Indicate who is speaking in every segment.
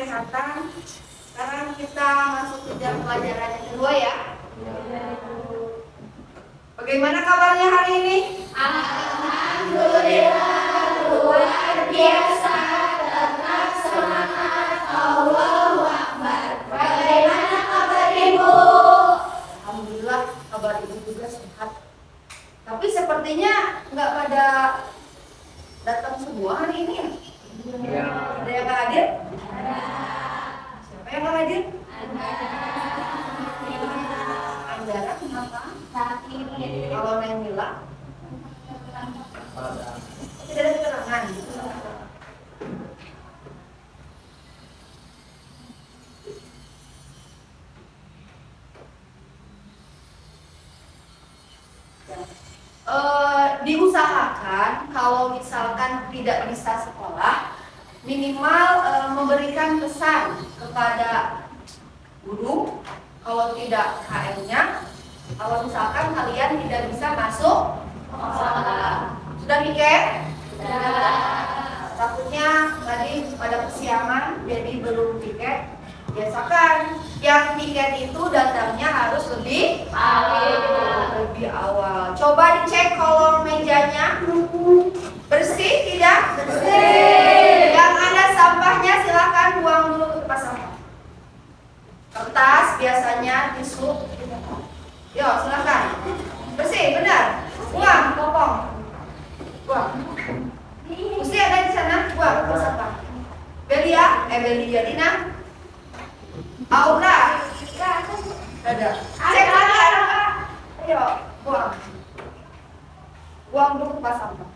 Speaker 1: kesehatan. Sekarang kita masuk ke jam pelajaran yang kedua ya. Bagaimana kabarnya hari ini?
Speaker 2: Alhamdulillah, luar biasa, tetap semangat, Allahu Akbar. Bagaimana kabar Ibu?
Speaker 1: Alhamdulillah, kabar Ibu juga sehat. Tapi sepertinya nggak pada datang semua hari ini ya?
Speaker 3: Ya.
Speaker 1: Ada yang nggak hadir? Siapa yang nggak hadir? Andara kenapa? Kalau Neng Mila? Tidak ada keterangan. Diusahakan kalau misalkan tidak bisa sekolah, minimal memberikan pesan kepada guru. Kalau tidak KM-nya, kalau misalkan kalian tidak bisa masuk sekolah. Sudah mikir?
Speaker 2: Sudah.
Speaker 1: Takutnya tadi pada kesiangan jadi belum tiket. Biasakan yang tiket itu datangnya harus lebih awal. Coba dicek kolong mejanya bersih tidak? Bersih. Yang ada sampahnya silakan buang dulu ke tempat sampah. Kertas biasanya tisu. Yo silakan. Bersih benar. Buang popong. Buang. Mesti ada di sana. Buang ke sampah. Belia, Dina. Aura, ada. Cek lagi ada. Ayo, buang. Buang dulu ke sampah.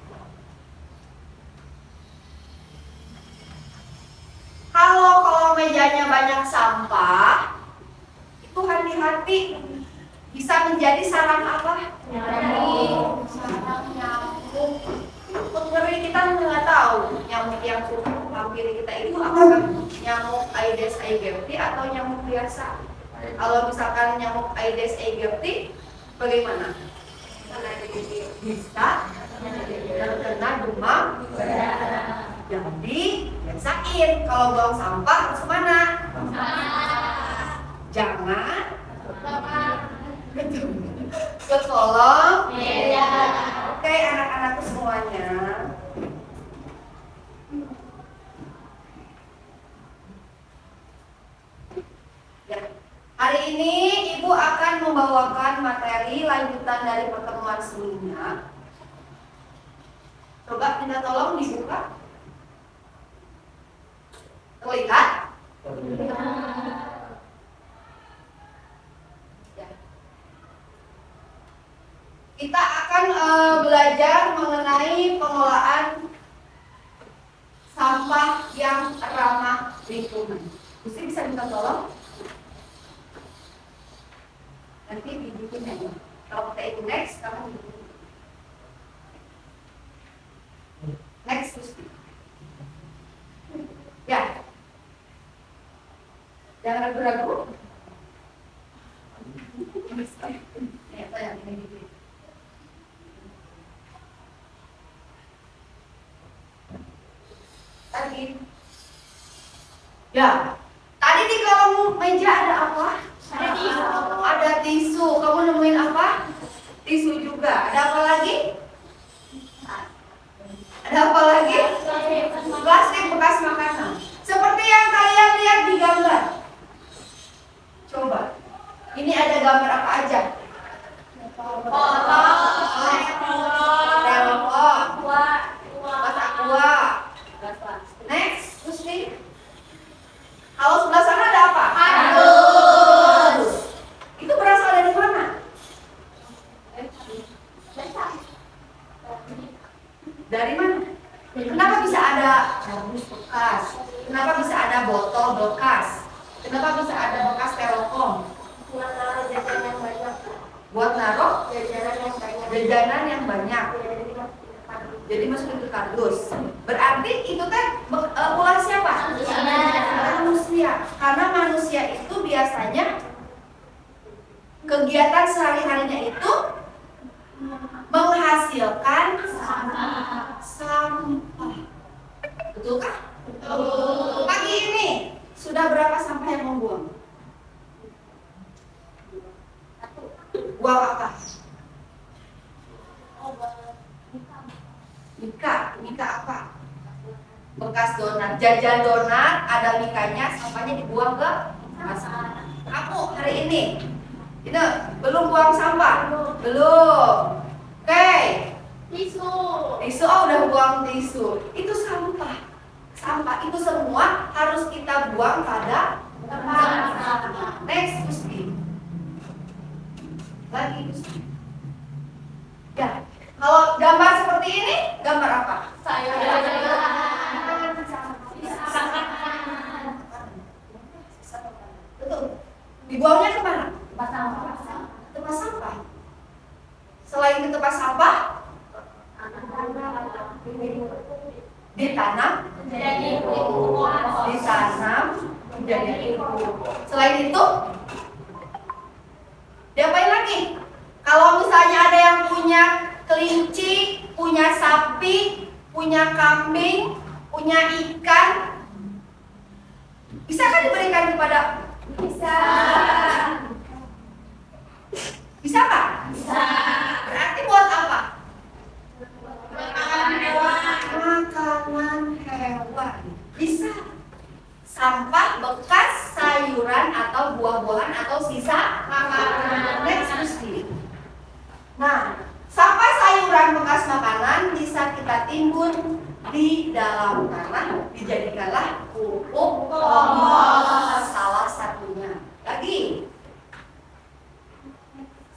Speaker 1: Kalau mejanya banyak sampah, itu hati-hati bisa menjadi sarang apa? Nyamuk. Sarang nyamuk. Pengeri kita nggak tahu nyamuk yang hampiri kita itu apakah nyamuk Aedes aegypti atau nyamuk biasa. Kalau misalkan nyamuk Aedes aegypti, bagaimana? Bisa terkena demam berdarah. Jadi biasain kalau buang sampah harus kemana? Jangan ke kolong. Oke, anak-anakku semuanya. Ya. Hari ini Ibu akan membawakan materi lanjutan dari pertemuan sebelumnya. Coba minta tolong dibuka. Terlihat? Ya. Kita akan belajar mengenai pengolahan sampah yang ramah lingkungan. Gusti bisa minta tolong? Nanti dibikin aja. Kalau pakai itu next, kamu bikin. Next Gusti. Ya. Jangan ragu-ragu. Ternyata yang ini bikin. Tadi. Ya. Tadi di kolong meja ada apa? Ada tisu. Kamu nemuin apa? Tisu juga. Ada apa lagi? Ada apa lagi? Plastik bekas makanan. Seperti yang kalian lihat di gambar. Coba. Ini ada gambar apa aja? Telepon. Gelas aqua. Next, Gusti. Kalau sebelah sana ada apa? Kardus. Itu berasal dari mana? Dari mana? Kenapa bisa ada kardus bekas? Kenapa bisa ada botol bekas? Kenapa bisa ada bekas telekom?
Speaker 2: Buat naruh jajanan yang banyak.
Speaker 1: Buat naruh
Speaker 2: Jajanan yang banyak.
Speaker 1: jajanan yang banyak. Jadi masukin ke kardus. Berarti itu kan ulah siapa? Manusia. Karena manusia itu biasanya kegiatan sehari-harinya itu menghasilkan sampah. Betulkah? Betul. Pagi ini Buang apa? Mika apa? Bekas donat, jajan donat, ada mikanya, sampahnya dibuang ke sampah. Kamu hari ini belum buang sampah? Belum. Oke.
Speaker 2: Tisu.
Speaker 1: Udah buang tisu. Itu sampah. Sampah itu semua harus kita buang pada tempat sampah. Next, Gusti. Lagi, Gusti. Ya. Kalau gambar seperti ini, gambar apa? Betul. Dibuangnya kemana? Tempat sampah. Selain ke tempat sampah, ditanam menjadi pupuk. Selain itu, diapain lagi? Kalau misalnya ada yang punya kelinci, punya sapi, punya kambing, punya ikan, bisa kan diberikan kepada? Bisa. Bisa Pak? Bisa. Berarti buat apa? Makanan hewan. Bisa. Sampah bekas sayuran atau buah-buahan atau sisa makanan. Next, Gusti. Nah, sampah sayuran bekas makanan bisa kita timbun di dalam tanah, dijadikanlah pupuk kompos. Salah satunya. Lagi.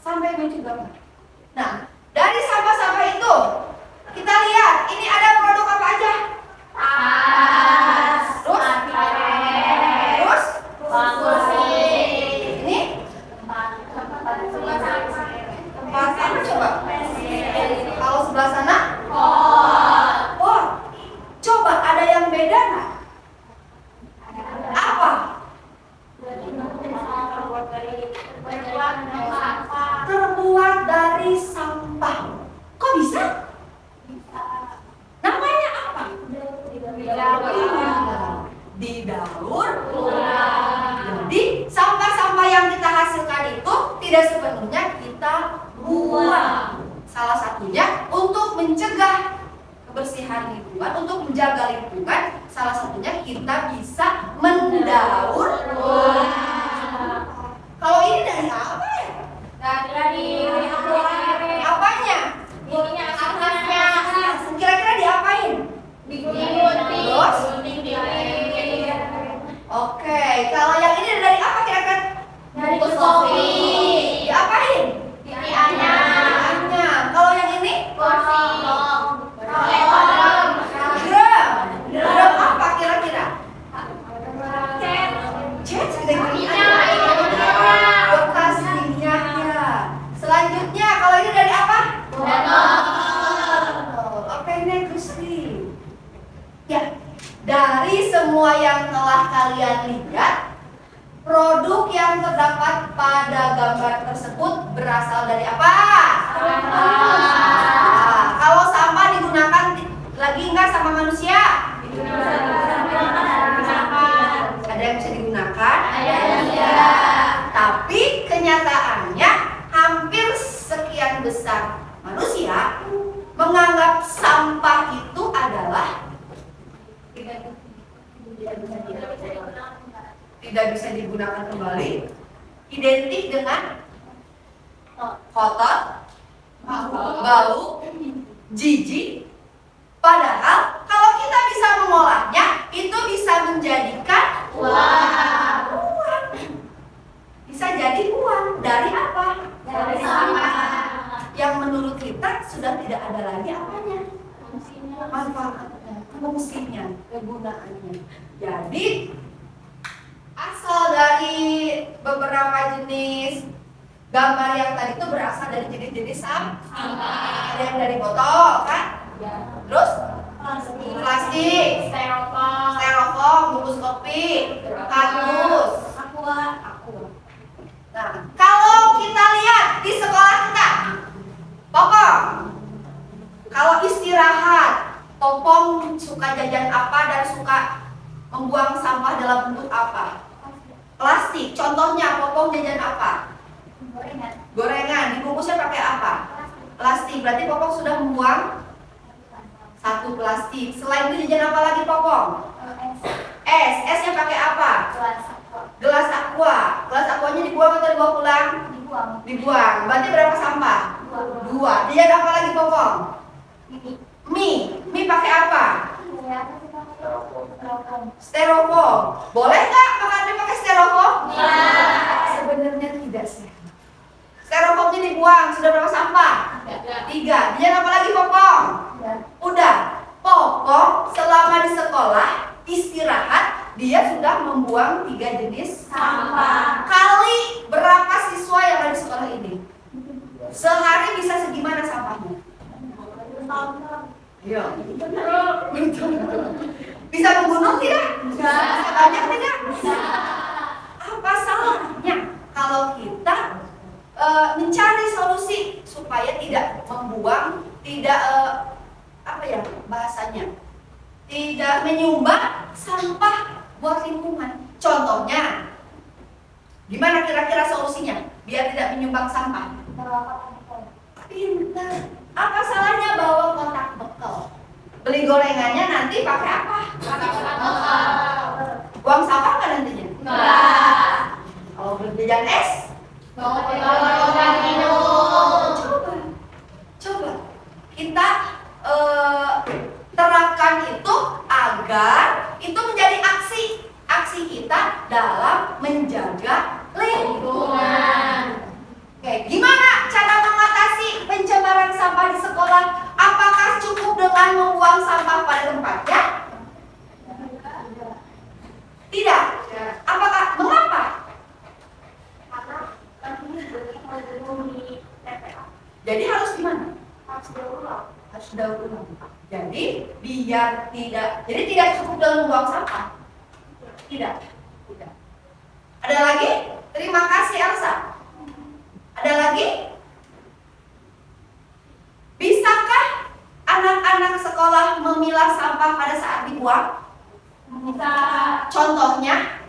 Speaker 1: Sampai muncul gambar. Nah, dari sampah-sampah itu kita lihat ini ada produk apa aja? Terus? Ini? Tempat apa coba? Kalau sebelah sana? Oh, coba ada yang beda nggak? Apa? Terbuat dari sampah. Kok bisa? Namanya apa? Didaur ulang. Jadi sampah-sampah yang kita hasilkan itu tidak sepenuhnya kita buang. Salah satunya untuk mencegah kebersihan lingkungan, untuk menjaga lingkungan, salah satunya kita bisa mendaur ulang. Kalau ini dari apa ya?
Speaker 2: Dari
Speaker 1: Apanya?
Speaker 2: atasnya.
Speaker 1: Kira-kira diapain? Terus? Oke, kalau yang ini dari apa kira-kira?
Speaker 2: Dari kopi.
Speaker 1: Diapain? Dianyam. Kalau yang ini? Drum apa kira-kira? Cat bekas minyaknya. Selanjutnya, kalau ini dari apa? Oke, next, Gusti. Ya, dari semua yang telah kalian lihat, produk yang terdapat pada gambar tersebut berasal dari apa? Nah, kalau sampah digunakan lagi nggak sama manusia? Ada yang bisa digunakan? Ada. Tapi kenyataannya hampir sekian besar manusia menganggap sampah itu adalah tidak bisa digunakan kembali, identik dengan kotor, bau, jijik. Padahal kalau kita bisa mengolahnya, itu bisa menjadikan uang. Bisa jadi uang. Dari apa?
Speaker 2: Dari sampah.
Speaker 1: Yang menurut kita sudah tidak ada lagi apanya? Manfaatnya, fungsinya, kegunaannya. Jadi asal dari beberapa jenis gambar yang tadi itu berasal dari jenis-jenis sampah. Ada yang dari botol, kan? Terus plastik, styrofoam, bungkus kopi, kardus, aqua. Nah, kalau kita lihat di sekolah kita, Popong, kalau istirahat, Popong suka jajan apa dan suka membuang sampah dalam bentuk apa? Plastik. Contohnya Popong jajan apa? Gorengan. Di plastik. Berarti Popong sudah membuang 1 plastik. Selain itu jajan apa lagi Popong? Es. Esnya pakai apa? Gelas aqua. Gelas aquanya dibuang atau dibawa pulang? Dibuang. Berarti berapa sampah? 2. Jajan apa lagi Popong? Mie. Mie pakai apa? Styrofoam. Boleh nggak makan mie pakai styrofoam? Sebenarnya tidak sih. Styrofoamnya dibuang. Sudah berapa sampah? 3. Jajan apa lagi Popong? Udah. Popong selama di sekolah istirahat dia sudah membuang 3 jenis
Speaker 2: Sampah.
Speaker 1: Kali berapa siswa yang ada di sekolah ini? Sehari bisa segimana sampahnya? Iya. Bisa membunuh tidak? Bisa banyak tidak? Apa salahnya kalau kita mencari solusi supaya tidak membuang, tidak apa ya bahasanya, tidak menyumbang sampah buat lingkungan. Contohnya, gimana kira-kira solusinya biar tidak menyumbang sampah? Pintar. Apa salahnya bawa kotak bekal? Beli gorengannya nanti pakai apa? Buang sampah nggak nantinya? Kalau beli jajan es? Coba kita terapkan itu agar itu menjadi aksi kita dalam menjaga lingkungan. Oke, gimana cara mengatasi pencemaran sampah di sekolah? Apakah cukup dengan membuang sampah pada tempatnya? Tidak. Apakah? Mengapa? Jadi harus gimana? Harus daur ulang. Jadi tidak cukup dengan membuang sampah. Tidak. Ada lagi? Terima kasih Elsa. Ada lagi? Bisakah anak-anak sekolah memilah sampah pada saat dibuang?
Speaker 2: Bisa.
Speaker 1: Contohnya?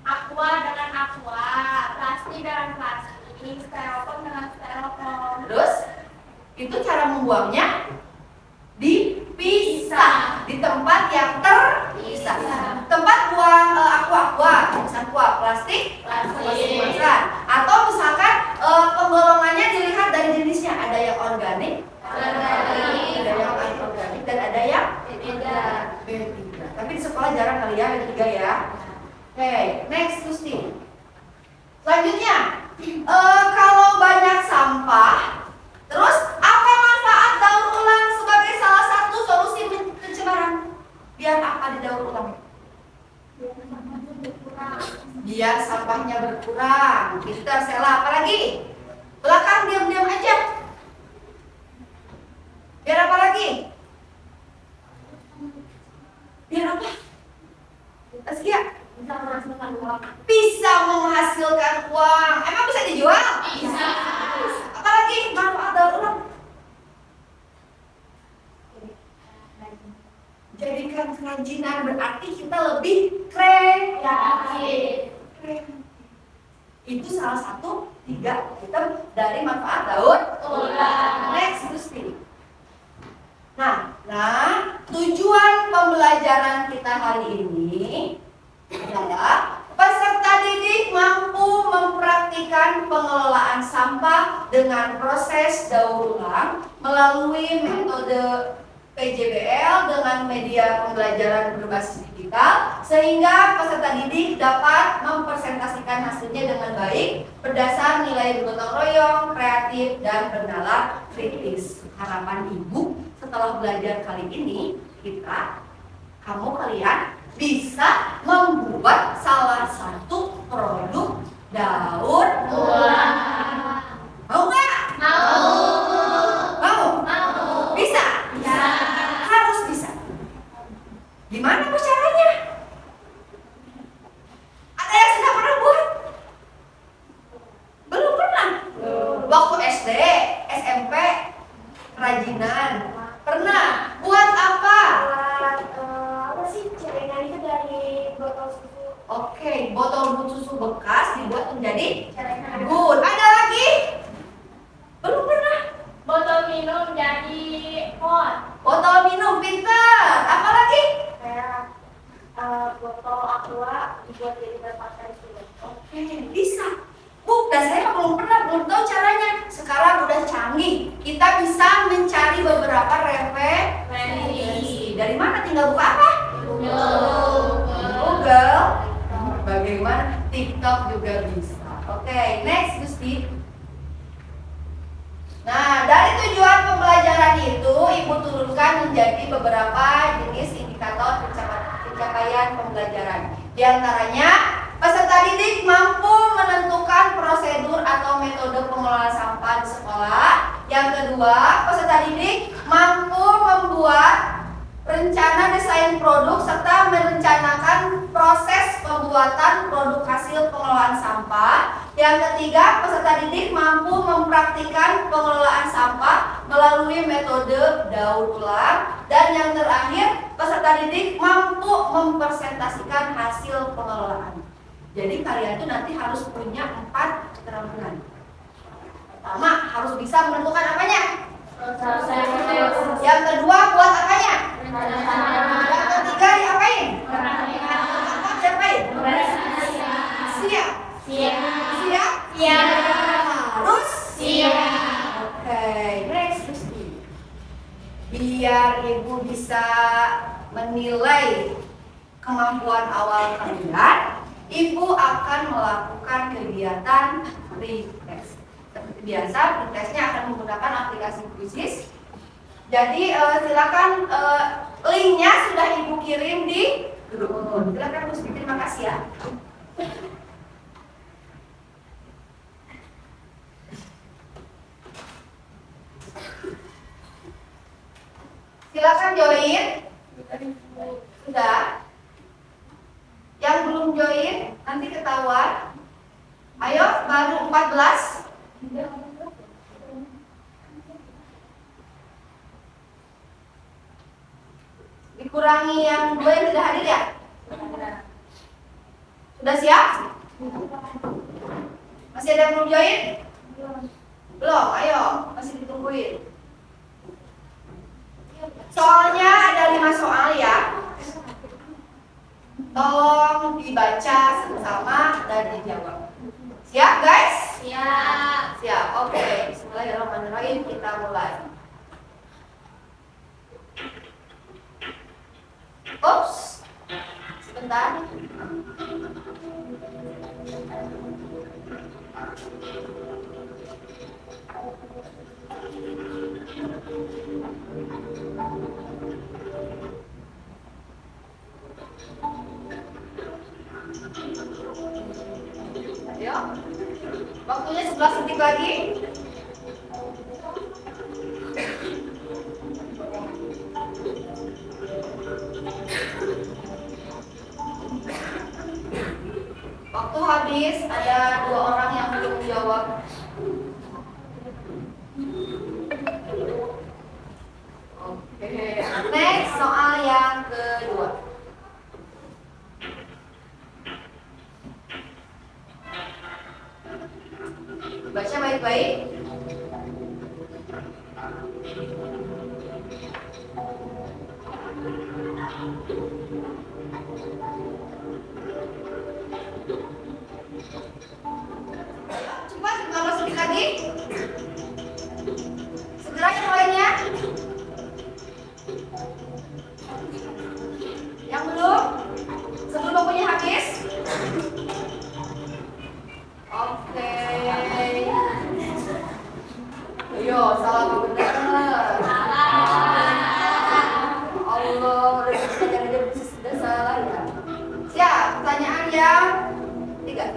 Speaker 2: Aqua dengan aqua, plastik dengan plastik, styrofoam dengan styrofoam.
Speaker 1: Terus? Itu cara membuangnya dipisah di tempat yang terpisah. Tempat buang aqua, plastik makan. Atau misalkan penggolongannya dilihat dari jenisnya, ada yang organik, ada yang anorganik, dan ada yang B3. Tapi di sekolah jarang kali ya B3 ya. Oke, next Gusti. Selanjutnya, kalau banyak sampah, terus apa manfaat daur ulang sebagai salah satu solusi pencemaran? Biar apa didaur ulang? Biar sampahnya berkurang. Kita Sela, apa lagi? Belakang diam-diam aja. Biar apa lagi? Biar apa? Askia? Bisa menghasilkan uang. Emang bisa dijual?
Speaker 2: Bisa.
Speaker 1: Apalagi manfaat daur ulang? Jadikan kerajinan, berarti kita lebih kreatif. Itu salah satu 3 item dari manfaat daur ulang. Next Gusti. Nah, tujuan pembelajaran kita hari ini adalah peserta didik mampu mempraktikkan pengelolaan sampah dengan proses daur ulang melalui metode PJBL dengan media pembelajaran berbasis digital, sehingga peserta didik dapat mempresentasikan hasilnya dengan baik berdasar nilai bergotong royong, kreatif, dan bernalar kritis. Harapan Ibu setelah belajar kali ini, kalian bisa membuat salah satu produk daur ulang. Mau nggak? Mau? Bisa? Harus bisa. Gimana Bu caranya? Ada yang sudah pernah buat? Belum pernah? Waktu SD, SMP, kerajinan. Pernah? Buat apa?
Speaker 2: Apa sih celengan itu dari botol susu?
Speaker 1: Oke, botol susu bekas dibuat menjadi
Speaker 2: Celengan.
Speaker 1: good. Ada lagi? Belum pernah?
Speaker 2: minum jadi pot.
Speaker 1: Botol minum, pinter. Apa lagi?
Speaker 2: Kayak botol aqua dibuat jadi berpakaian sulit.
Speaker 1: Oke, bisa. Bu, dan saya belum belum tahu caranya. Sekarang udah canggih. Kita bisa mencari beberapa referensi. Dari mana? Tinggal buka apa? Google. Bagaimana? TikTok juga bisa. Oke, next Gusti. Nah, dari tujuan pembelajaran itu, Ibu turunkan menjadi beberapa jenis indikator pencapaian pembelajaran. Di antaranya, peserta didik mampu menentukan prosedur atau metode pengelolaan sampah di sekolah. Yang kedua, peserta didik mampu membuat rencana desain produk serta merencanakan proses pembuatan produk hasil pengelolaan sampah. Yang ketiga, peserta didik mampu mempraktikkan pengelolaan sampah melalui metode daur ulang. Dan yang terakhir, peserta didik mampu mempresentasikan hasil pengelolaan. Jadi kalian tuh nanti harus punya 4 keterampilan. Pertama, harus bisa menentukan apanya? Yang kedua, buat apanya? Yang ketiga, diapain? Siapain? Siap. Harus siap. Oke, next Gusti. Biar Ibu bisa menilai kemampuan awal kalian, Ibu akan melakukan kegiatan pretest. Seperti biasa, pretestnya akan menggunakan aplikasi Quizizz. Jadi silakan, linknya sudah Ibu kirim di grup. Silakan Gusti, terima kasih ya. Silakan join. Sudah. Yang belum join nanti ketahuan. Ayo, baru 14. Dikurangi yang 2 yang tidak hadir ya? Sudah siap? Masih ada yang belum join? Belum, ayo, masih ditungguin. Soalnya ada 5 soal ya. Tolong dibaca sama dan dijawab. Siap guys?
Speaker 2: Siap.
Speaker 1: Siap, oke. Bismillahirrahmanirrahim, kita mulai. Ups, sebentar. Ayo, waktunya 11 detik lagi. Waktu habis, ada 2 orang yang belum menjawab. Oke, next soal yang kedua. Baca baik-baik. Cepat, nggak masuk lagi. Segera yang lainnya. Yang belum, sebelum waktunya habis. Oke. Ayo, salah benar. Allah, udah sudah salah ya. Siap, pertanyaan yang 3.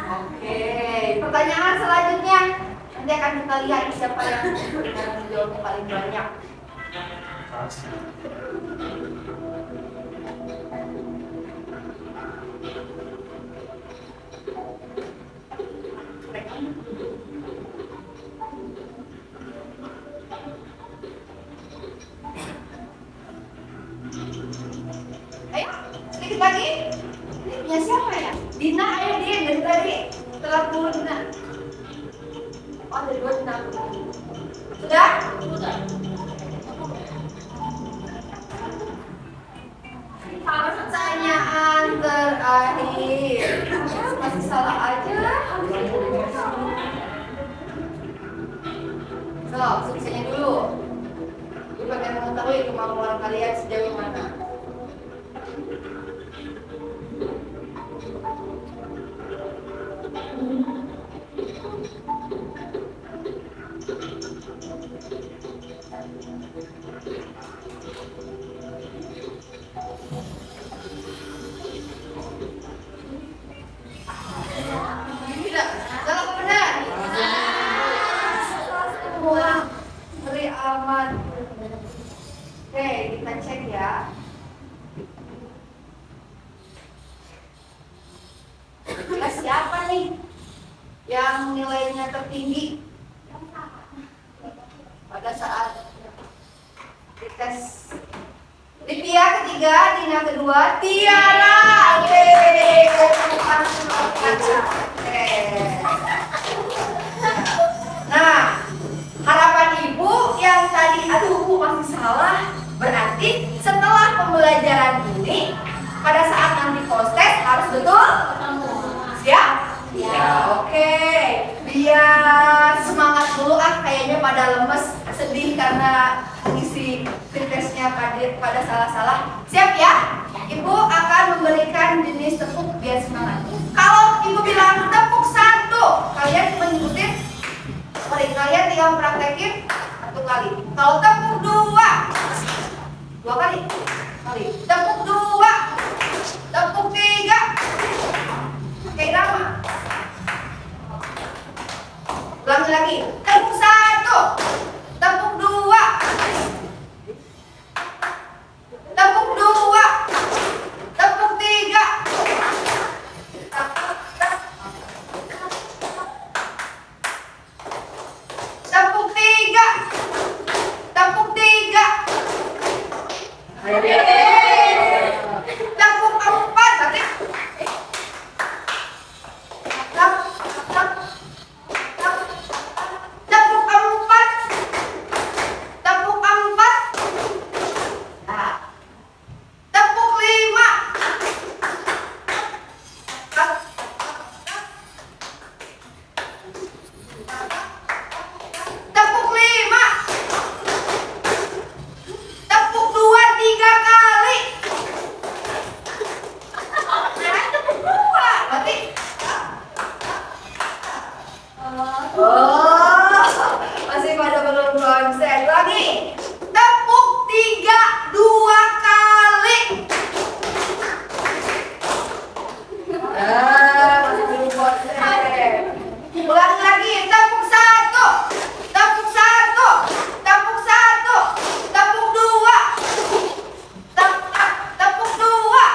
Speaker 1: Oke, pertanyaan selanjutnya nanti akan kita lihat siapa yang menjawabnya paling banyak. dikit lagi. Ini punya siapa ya? Dina, ayo Din, dari tadi. Telat dulu Dina. Oh, ada 2 Dina. Sudah? Sudah. Pertanyaan terakhir. Masih salah aja. So, suksesnya dulu. Ini bagian mengetahui kemampuan kalian sejauh mana. Tidak, salah benar. Semua beri aman. Oke, kita cek ya. Nah, siapa nih yang nilainya tertinggi pada saat dites? Livia ketiga, Dina kedua, Tiara. Oke. Nah, harapan ibu yang tadi aduh masih salah, berarti setelah pembelajaran ini pada saat nanti post-tes harus betul? Siap? Ya, oke. Biar semangat dulu kayaknya pada lemes, sedih karena mengisi testnya pada salah-salah. Siap ya? Ibu akan memberikan jenis tepuk biar semangat. Kalau ibu bilang tepuk 1, kalian mengikuti. Kalian tinggal praktekin 1 kali. Kalau tepuk 2 kali. Tepuk 2, tepuk 3. Kayak drama. Ulangi lagi. Tepuk 1, tepuk 2, tepuk 2, tepuk 3. Tepuk 3, tepuk 3. Tepuk 4, berarti tepuk 4, tepuk 4. Nah, tepuk 5. Tepuk 5. Tepuk 2, 3 kali. Tepuk 2, berarti masih pada belum konsen. Lagi. Tepuk 3, 2 kali. Masih belum konsen. Ulangi lagi. Tepuk 1, tepuk 1, tepuk 1, tepuk 2, tepuk 2,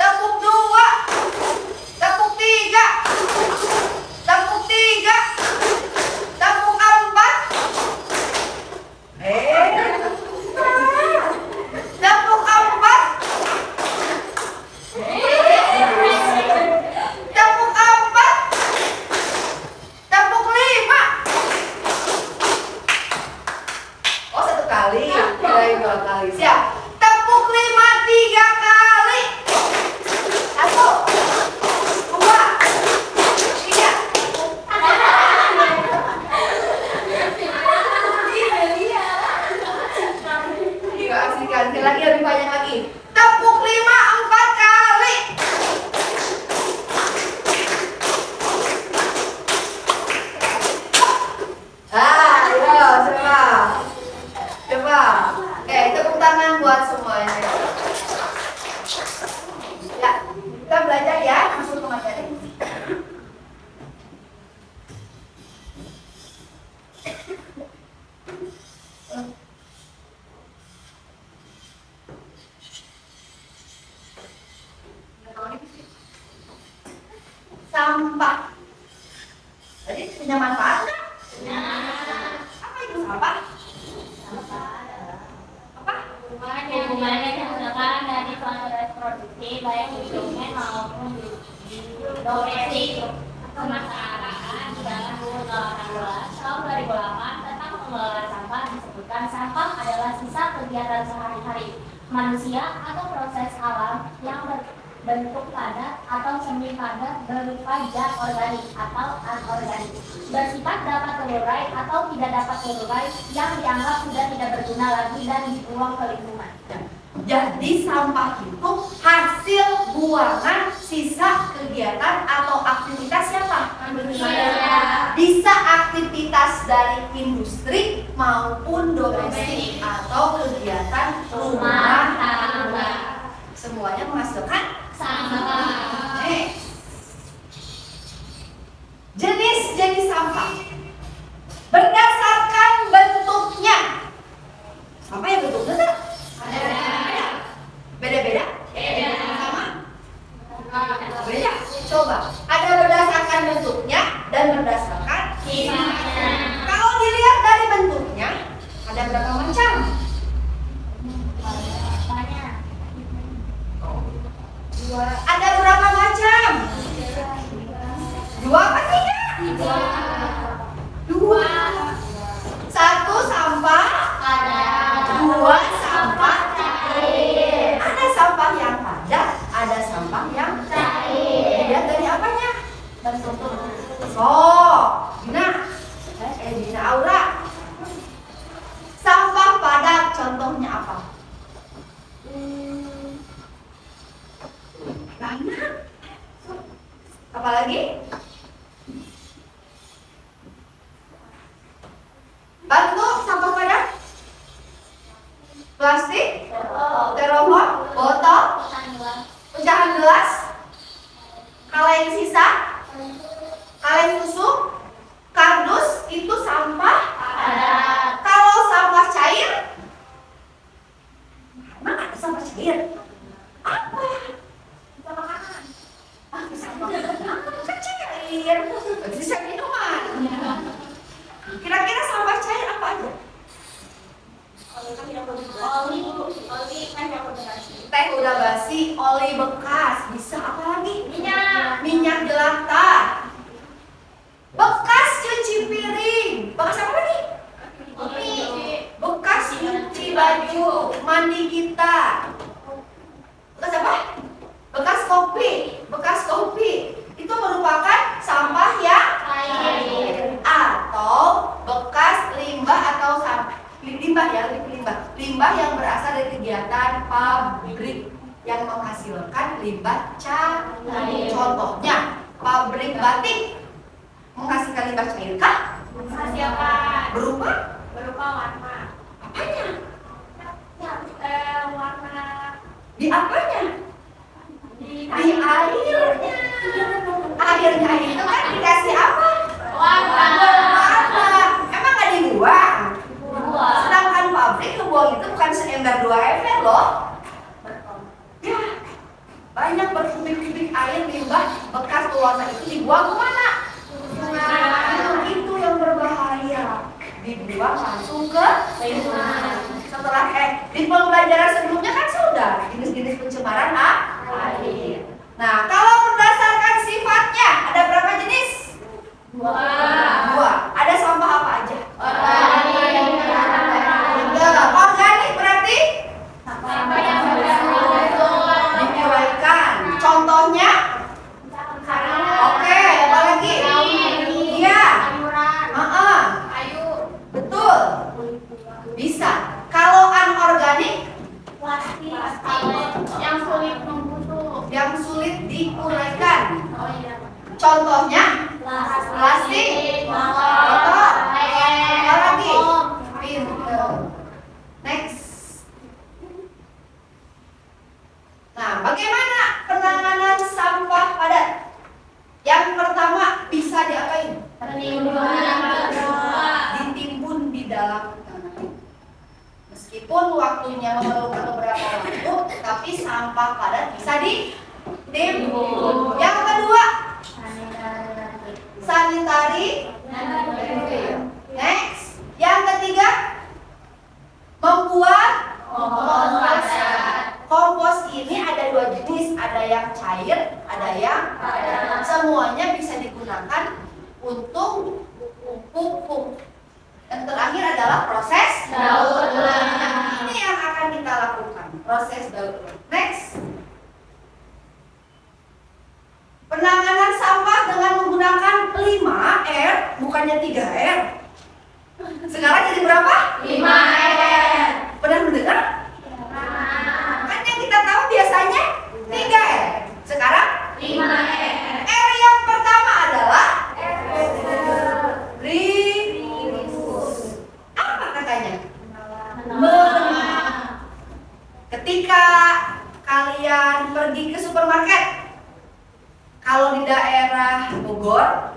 Speaker 1: tepuk 2, tepuk 3, tepuk 3, tepuk 4. Tepuk 4. Tepuk 4. Tepuk 5. Oh, 1 kali. Kirain 2 kali. Siap. Tepuk 5, 3 kali. 1, 2, 3. Iya, asik kan. Sekali lagi lebih banyak lagi. Tepuk 5, 4 kali. Ayo, coba. Coba. Oke, tepuk tangan buat semuanya. Ya, kita belajar ya, masuk ke materi. Sampah. Jadi punya manfaat nggak? Apa itu sampah? Apa?
Speaker 3: hubungannya dengan dari proses produksi baik di domain maupun di domestik. Kemasyarakatan dalam Undang-Undang 18 tahun 2008 tentang pengelolaan sampah disebutkan sampah adalah sisa kegiatan sehari-hari manusia atau proses alam yang berbentuk padat atau semi padat berupa zat organik atau anorganik, bersifat dapat terurai atau tidak dapat terurai yang dianggap sudah tidak berguna lagi dan dibuang ke lingkungan.
Speaker 1: Jadi sampah itu hasil buangan sisa kegiatan atau aktivitas siapa? Manusia. Bisa aktivitas dari industri maupun domestik atau kegiatan rumah tangga. Semuanya menghasilkan sampah. Jenis-jenis sampah berdasarkan bentuknya. Apa yang bentuknya? Ada. Beda-beda? Sama? Beda. Coba. Ada berdasarkan bentuknya dan berdasarkan sifatnya. Kalau dilihat dari bentuknya, ada berapa macam? Dua. Ada berapa macam? Dua apa tiga? Dua. Satu sampah padat, dua sampah cair. Ada sampah yang padat, ada sampah yang cair. Dilihat dari apanya? Bentuk. Dina Aura. Sampah padat contohnya apa? Banyak. Apalagi? Bantu sampah padat? Plastik? Styrofoam? Botol? Pecahan gelas? Kaleng sisa? Kaleng susu? Kardus? Itu sampah padat. Kalau sampah cair? Mana ada sampah cair? Apa? Sampah makanan. Sampah makanan kan cair. Bisa minuman. Kira-kira sampah cair apa aja? Teh udah basi, oli bekas, bisa apa lagi? Minyak jelantah, bekas cuci piring, bekas apa nih? Bekas cuci baju mandi kita, bekas apa? Bekas kopi, itu merupakan sampah yang cair. Atau bekas limbah atau limbah yang berasal dari kegiatan pabrik yang menghasilkan limbah cair. Contohnya pabrik batik menghasilkan limbah cair kah?
Speaker 2: Menghasilkan
Speaker 1: Berupa
Speaker 2: warna.
Speaker 1: apanya?
Speaker 2: Warna
Speaker 1: Di apanya?
Speaker 2: di
Speaker 1: Di airnya. Airnya itu kan dikasih apa? Warna. Emang nggak dibuang? Sedangkan pabrik ngebuang itu bukan seember 2 ember loh. Ya, banyak berkubik-kubik air limbah bekas pewarna itu dibuang kemana? Itu yang berbahaya. Dibuang langsung ke lingkungan. Setelah di pembelajaran sebelumnya kan sudah jenis-jenis pencemaran air. Nah, kalau berdasarkan sifatnya ada berapa jenis? Dua. Ada sampah apa aja? Organik berarti diuraikan. Contohnya? Oke, apa lagi? Iya. Betul. Bisa. Kalau anorganik? Yang sulit diuraikan. Contohnya? Plastik. Botol. Apa lagi? Pintu. Next. Nah, bagaimana penanganan sampah padat? Yang pertama bisa diapain? Ditimbun di dalam tanah. Meskipun waktunya memerlukan beberapa waktu, tapi sampah padat bisa ditimbun. Yang kedua, sanitary. Next. Yang ketiga, membuat kompost. ada yang cair, ada yang semuanya bisa digunakan untuk pupuk. Dan terakhir adalah proses daur ulang. Ini yang akan kita lakukan, proses daur ulang. Next. Penanganan sampah dengan menggunakan 5R, bukannya 3R. Sekarang jadi berapa? 5R. Pernah mendengar? Kan yang kita tahu biasanya 3R. Sekarang 5R. R yang pertama adalah reuse. Apa katanya? Ketika kalian pergi ke supermarket, kalau di daerah Bogor,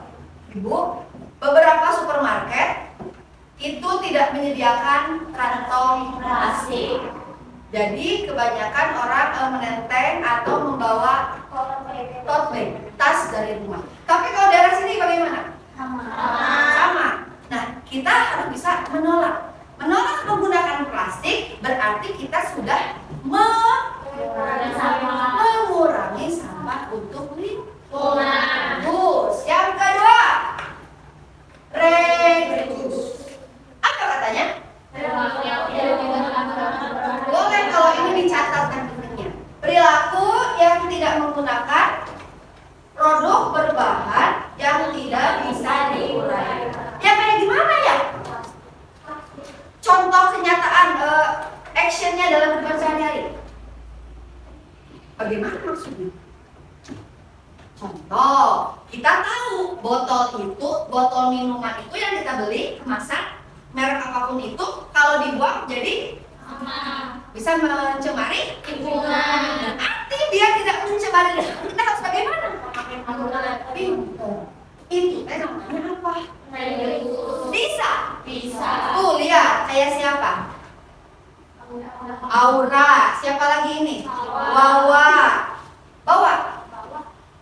Speaker 1: Ibu, beberapa supermarket itu tidak menyediakan kantong plastik. Jadi kebanyakan orang menenteng atau membawa tote bag, tas dari rumah. Tapi kalau daerah sini bagaimana? Sama. Nah, kita harus bisa menolak. Menolak menggunakan plastik berarti kita sudah mengurangi sampah untuk lingkungan. Yang kedua, reduce. Apa katanya? Boleh kalau ini dicatat nantinya. Perilaku yang tidak menggunakan produk berbahan yang tidak bisa diurai. Ya kayak gimana ya? Contoh kenyataan actionnya dalam kehidupan sehari-hari. Bagaimana maksudnya? Contoh, kita tahu botol minuman itu yang kita beli kemasan merek apapun itu kalau dibuang jadi bisa mencemari lingkungan. Arti biar tidak mencemari lingkungan kita harus bagaimana? Itu namanya apa? Bisa. Tuh lihat, kayak siapa? Aura. Siapa lagi ini? Wawa. Bawa.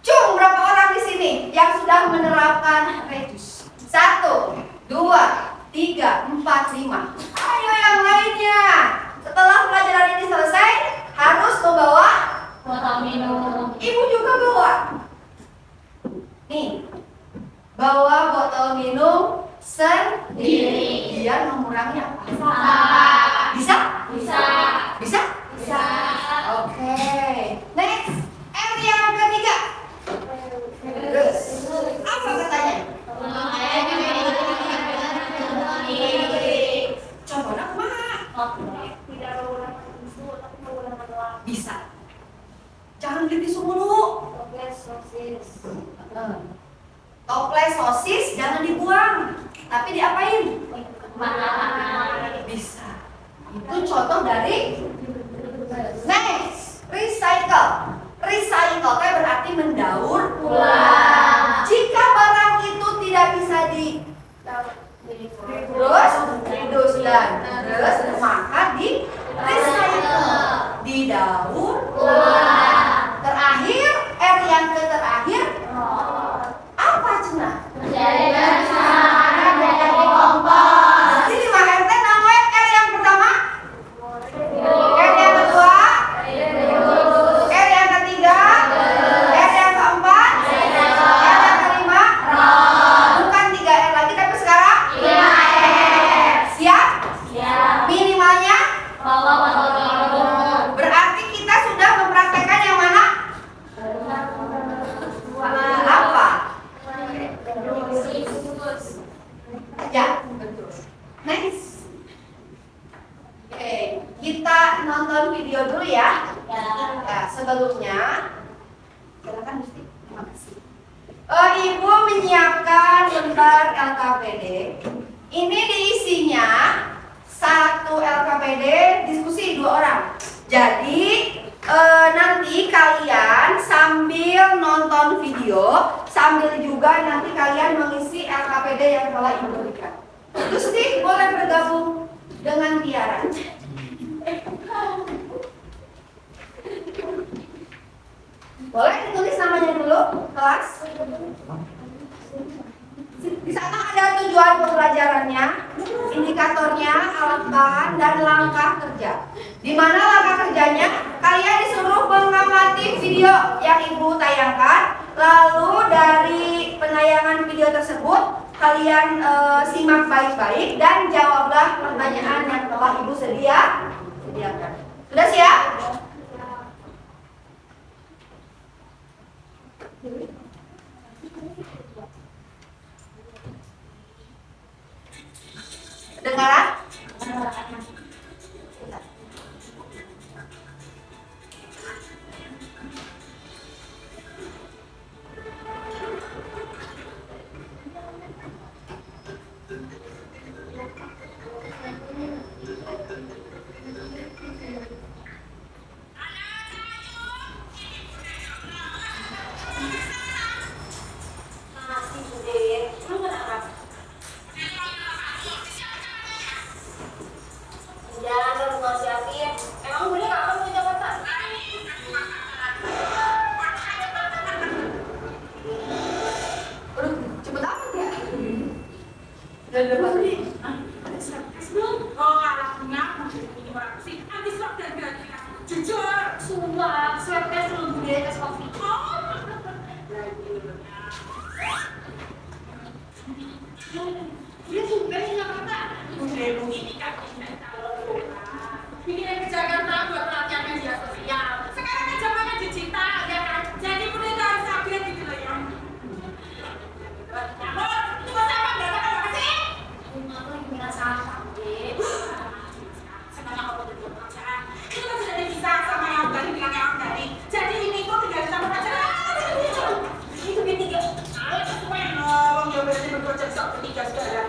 Speaker 1: Cung, berapa orang di sini yang sudah menerapkan reduce? 1, 2, 3, 4, 5. Ayo yang lainnya. Setelah pelajaran ini selesai, harus membawa botol minum. Ibu juga bawa. Nih, bawa botol minum sendiri. Biar mengurangi apa? Bisa? Bisa? Oke. Next, R yang ketiga. Apa katanya? Contohnya kemana? Bisa. Jangan beli tisu mulu. Toples sosis jangan dibuang, tapi diapain? Bisa. Itu contoh dari next, recycle. Recycle kan berarti mendaur ulang. Jika barang itu tidak bisa terus maka di recycle, didaur ulang. Terakhir, R yang terakhir apa Cina? Jadi kompos. Jadi 5RT namanya R yang pertama, R yang kedua, R yang ketiga, R yang keempat, R yang kelima. Bukan 3R lagi tapi sekarang 5R. Siap? Minimalnya berarti kita sudah mempraktekkan yang mana? Apa? Ya, betul. Next. Oke, kita nonton video dulu ya. Nah, sebelumnya, silakan Gusti. Terima kasih. Ibu menyiapkan lembar LKPD. Ini diisinya 1 LKPD diskusi 2 orang. Jadi nanti kalian sambil nonton video, sambil juga nanti kalian mengisi LKPD yang telah Ibu berikan. Gusti boleh bergabung dengan Tiara. Boleh ditulis namanya dulu, kelas. Di sana ada tujuan pembelajarannya, indikatornya, alat bahan, dan langkah kerja. Di mana langkah kerjanya? Kalian disuruh mengamati video yang ibu tayangkan. Lalu dari penayangan video tersebut kalian simak baik-baik dan jawablah pertanyaan yang telah ibu sediakan. Sudah siap? Dengaran?
Speaker 2: Masih Budin, lu kenapa? Jangan baru mau siapin. Emang Budin kapan mau ke Jakarta?
Speaker 1: Aduh, cepet amat ya? Udah depan nih.
Speaker 4: Oh, alahnya ini orang sih habis swab dan kira-kira jujur.
Speaker 3: Sumpah, swab test lu budaya tes covid.
Speaker 4: Dia suka di Jakarta. Udah begini kan bikin ke Jakarta buat pelatihan media sosial. Sekarang kan zamannya digital ya kan. Jadi udah harus update gitu loh ya. Itu apa berantakan apa sih?
Speaker 3: Aku lagi ngerasa apa, Dek?
Speaker 4: Sekarang aku udah pekerjaan. Itu kan sudah bisa sama yang dari bilang yang dari. Jadi ini kok tinggal sama pacaran. Itu ketiga. Wong yo berarti bekerja sok ketiga segala.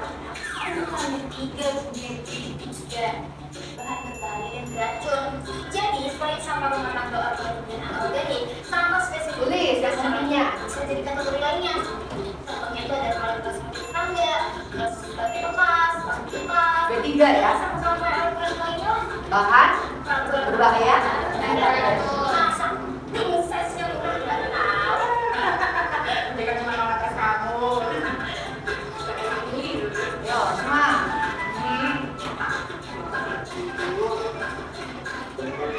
Speaker 3: Bukan tiga, tiga. Bahan berbahaya dan beracun. Jadi, proyek sampah rumah tangga organik dan anorganik tanpa spesifik
Speaker 1: Tulis defininya.
Speaker 3: bisa jadi kategori lainnya. Contohnya itu ada kualitas rumah tangga, terus bagi bekas,
Speaker 1: B3 ya.
Speaker 3: sama-sama elektronik lainnya.
Speaker 1: Bahan berbahaya.
Speaker 3: Masa? Prinsesnya udah nggak tahu.
Speaker 4: Jangan cuma atas kamu.
Speaker 1: Yo, semua.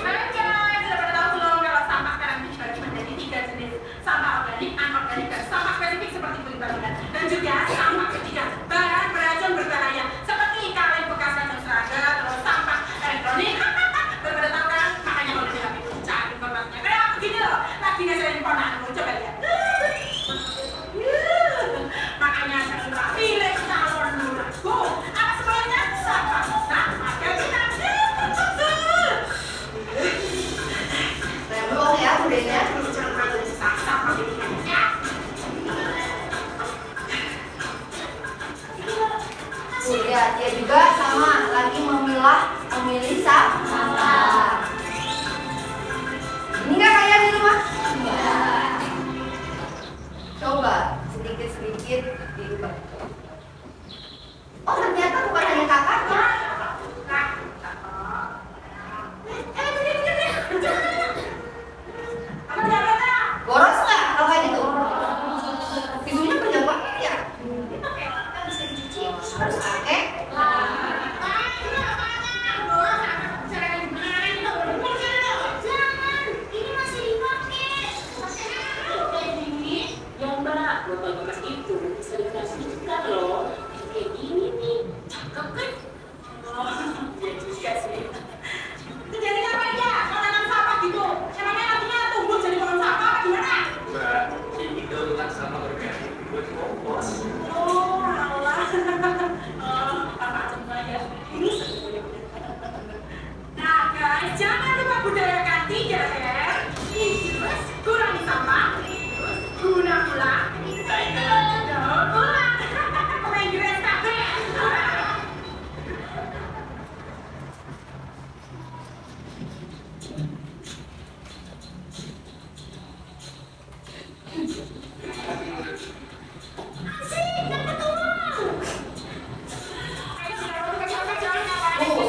Speaker 4: Hai guys, sudah pada tahu belum kalau sampah sekarang dibagi menjadi 3 jenis, sampah organik, anorganik, dan sampah spesifik seperti kulit bangunan, dan juga sampah ketiga, bahan beracun berbahaya seperti kaleng bekas kacang serangga, terus sampah elektronik. Sudah pada tahu kan? Makanya kalau di dalam itu cari informasinya. Kayak aku gini loh, lagi ngajarin ponakku, coba lihat. Makanya saya pilih calon lurahku. Apa sebenarnya sampah ketika
Speaker 1: Rembong ya budenya. Ya, dia juga sama lagi memilih sampah. Ini nggak kayak di rumah? Iya. Coba sedikit-sedikit diubah. Oh ternyata bukan hanya kakaknya. Boros nggak kalau kayak gitu? Pintunya panjang banget ya.
Speaker 3: Kan bisa dicuci.
Speaker 1: Harus pakai.
Speaker 3: Jangan, ini masih dipakai.
Speaker 4: Yang mbak, botol bekas itu bisa dikasihkan loh. Kayak gini nih, cakep kan? Oh, ya juga sih. Jadi ngapain ya? Kalau nanam sampah gitu, emangnya nantinya tumbuh jadi pohon sampah apa gimana?
Speaker 5: Mbak, ini daur sama organik buat kompos.
Speaker 4: Oh, alah. Oh, apa coba ya? Ini semuanya. Nah guys, jangan lupa budayakan 3R. Terus kurangi sampah, terus guna ulang, daur ulang. Pemain Inggris kabeh.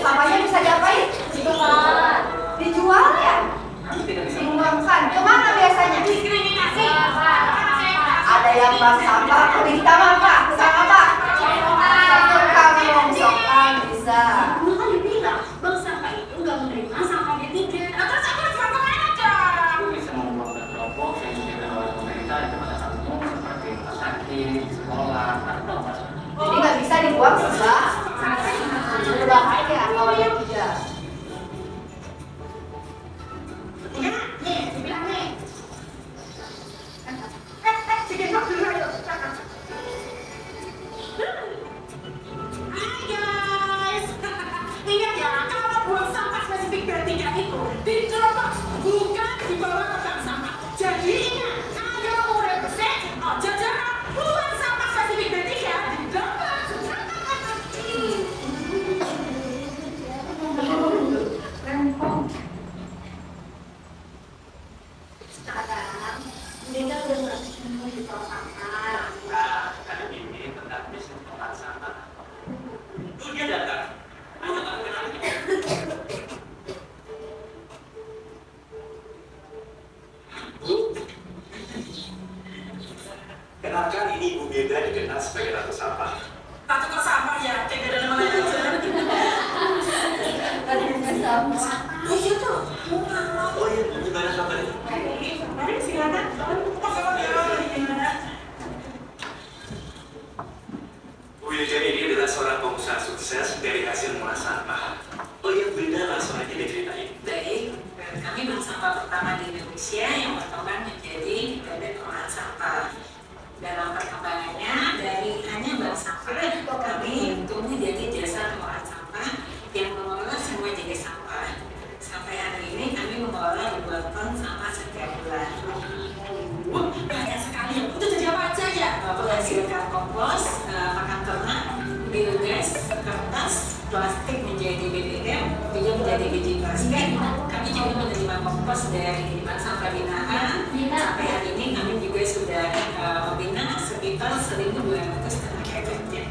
Speaker 1: Sampahnya bisa diapain?
Speaker 3: Ditukar.
Speaker 1: Dijual ya? Disumbangkan. Kemana biasanya?
Speaker 4: Diskriminasi.
Speaker 1: Ada yang bank sampah, pergi kita apa? Tukang apa? dibuang berbahaya kalau yang tidak.
Speaker 4: Ya, nih, dibilang nih. Bikin box dulu ayo. Hai guys. Ingat ya, kalau buang sampah spesifik B3 itu di Dropbox, bukan di bawah kotak sampah. Jadi ingat, agar mudah bersih, jangan buang sampah spesifik B3 di Dropbox.
Speaker 2: Sekarang, Dinda udah berhasil di tong sampah.
Speaker 5: Nah, kali ini tentang bisnis tempat sampah. Tuh dia datang. Ayo tak kenal. Kenalkan ini Ibu Beda dikenal sebagai Ratu Sampah.
Speaker 4: Ratu kok sampah ya, kayak ada nama lain aja. Oh iya tuh.
Speaker 5: Oh iya, gimana kabarnya?
Speaker 4: Mari silakan.
Speaker 5: Bu Yujan ini adalah seorang pengusaha sukses dari hasil mengolah sampah. Oh iya, beda langsung aja diceritain.
Speaker 4: Baik, kami bank sampah pertama di Indonesia yang berkembang menjadi bebek pengolahan sampah. Dalam perkembangannya, dari hanya bank sampah, kami tumbuh jadi jasa pengolahan sampah yang mengelola semua jenis sampah. Sampai hari ini kami mengelola ribuan ton sampah setiap bulan. Wah, banyak sekali. Itu jadi apa aja ya? Menghasilkan kompos, pakan ternak, biogas, kertas, plastik menjadi BBM, juga menjadi biji plastik. Kami juga menerima kompos dari bank sampah binaan. Sampai hari ini kami juga sudah membina sekitar 1.200 tenaga kerja.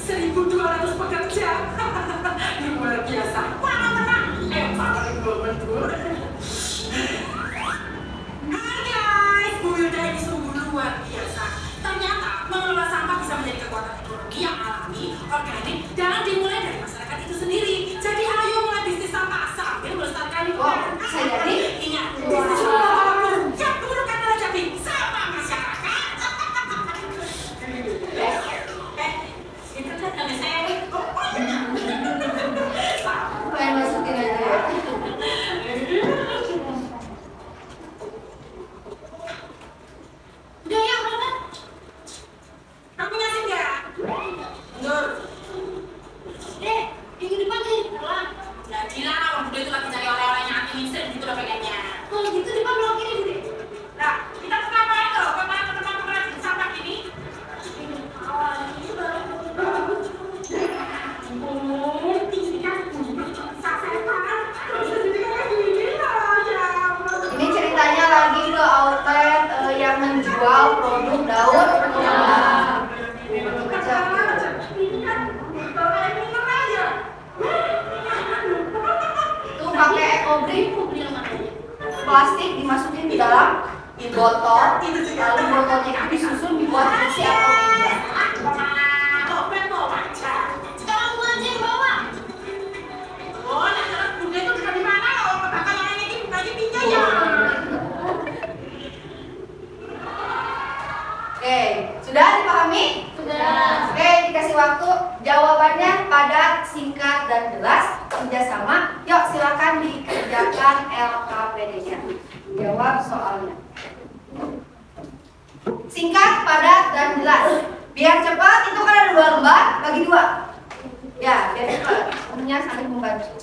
Speaker 4: 1.200 pekerja. Luar biasa. Wah, tenang. Paling berbentur. Hai guys, Bu Wilda ini sungguh luar biasa. Ternyata mengelola sampah bisa menjadi kekuatan ekonomi yang alami, organik, dan dimulai dari masyarakat itu sendiri. Jadi ayo mulai bisnis sampah sambil melestarikan lingkungan.
Speaker 1: Bisa jadi.
Speaker 4: Ingat, bisnis sampah apapun yang kebutuhan adalah jadi sama masyarakat. Itu kan nama saya. Oh iya.
Speaker 1: Pengen masukin aja ya.
Speaker 4: Udah ya, udah. Kamu ngasih nggak? Mundur.
Speaker 2: Minggu depan jadi pulang.
Speaker 4: Nah, gila, orang Bude itu lagi cari oleh-olehnya anti mixer gitu udah pegangnya.
Speaker 2: Kalau gitu depan blok ini, Bude.
Speaker 4: Nah, kita tuh ngapain loh? Kemana sampah ini?
Speaker 2: Awalnya baru
Speaker 4: Ini kan sasetan. Terus jadi kayak gini loh, ya ampun.
Speaker 1: Ini ceritanya lagi ke outlet yang menjual produk daur ulang.
Speaker 4: Ini kan kayak minum aja.
Speaker 1: Itu pakai ekobrik, plastik dimasukin di dalam botol, lalu botolnya itu disusun dibuat kursi atau meja.
Speaker 4: Dompet mau baca.
Speaker 2: sekarang gua aja yang bawa.
Speaker 4: Oh, nah terus Bude itu di mana loh? Bakal yang ini bukan di pinjam ya.
Speaker 1: Oke, sudah dipahami?
Speaker 3: Sudah.
Speaker 1: Oke, dikasih waktu jawabannya padat, singkat, dan jelas. Kerjasama. Yuk, silakan dikerjakan LKPD-nya. Jawab soalnya. Singkat, padat, dan jelas. Biar cepat, itu kan ada 2 lembar, bagi 2. Ya, biar cepat. Temennya sambil membantu.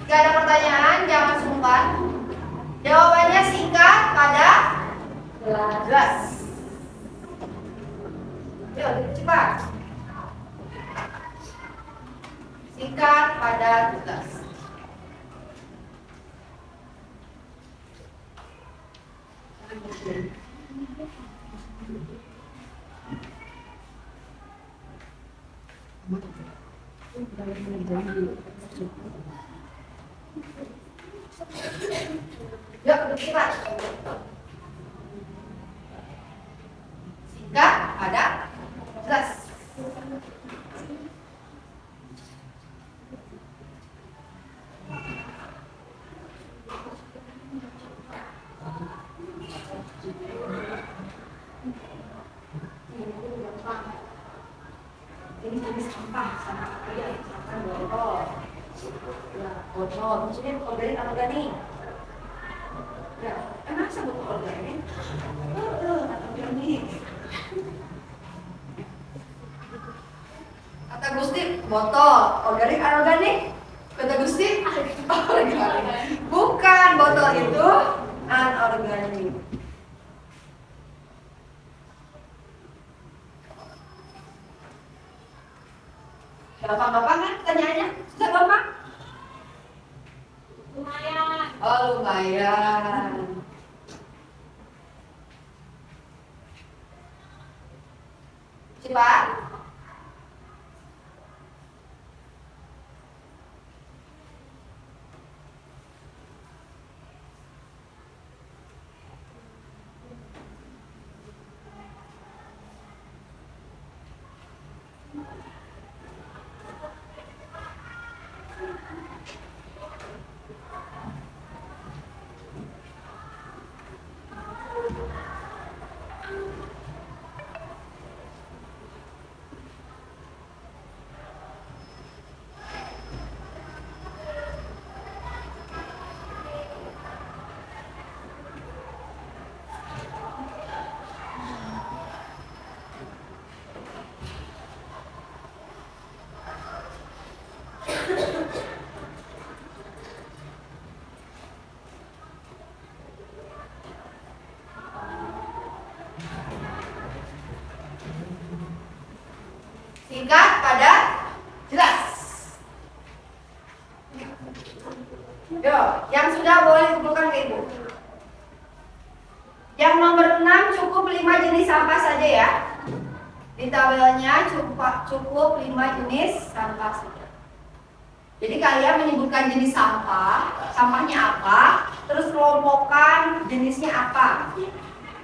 Speaker 1: Jika ada pertanyaan, jangan sungkan singkat, padat, jelas. Yuk, duduk cepat. Singkat, padat, jelas. Ini jenis sampah sama ya, misalkan botol. Ya, botol, maksudnya organik anorganik. Ya, emang saya botol organik? Organik. Kata Gusti, botol organik anorganik. Kata Gusti, organik. Bukan, botol itu anorganik. Gampang-gampang kan pertanyaannya? Sudah gampang?
Speaker 3: Lumayan.
Speaker 1: Oh, lumayan. Cepat. Singkat, padat, jelas. Yo, yang sudah boleh dikumpulkan ke Ibu. Yang nomor 6 cukup 5 jenis sampah saja ya. Di tabelnya cukup 5 jenis sampah saja. Jadi kalian menyebutkan jenis sampah, sampahnya apa, terus kelompokkan jenisnya apa.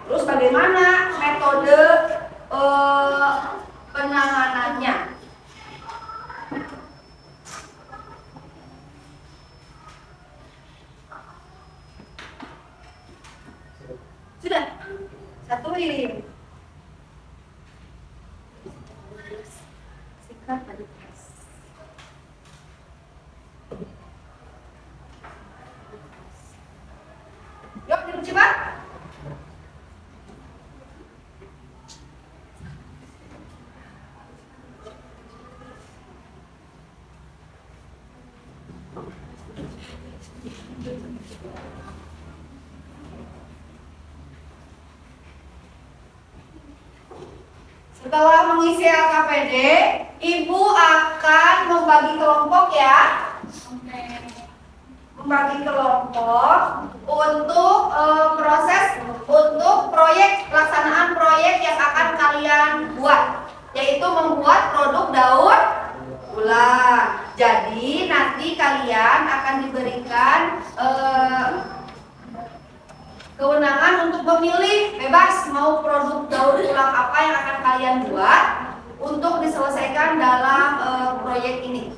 Speaker 1: Terus bagaimana metode penanganannya. Sudah? Satuin. Singkat padat. Yuk, duduk cepat. Setelah mengisi LKPD, Ibu akan membagi kelompok ya. Membagi kelompok untuk untuk proyek, pelaksanaan proyek yang akan kalian buat, yaitu membuat produk daur ulang. Jadi nanti kalian akan diberikan kewenangan untuk memilih bebas mau produk daur ulang apa yang akan kalian buat untuk diselesaikan dalam proyek ini.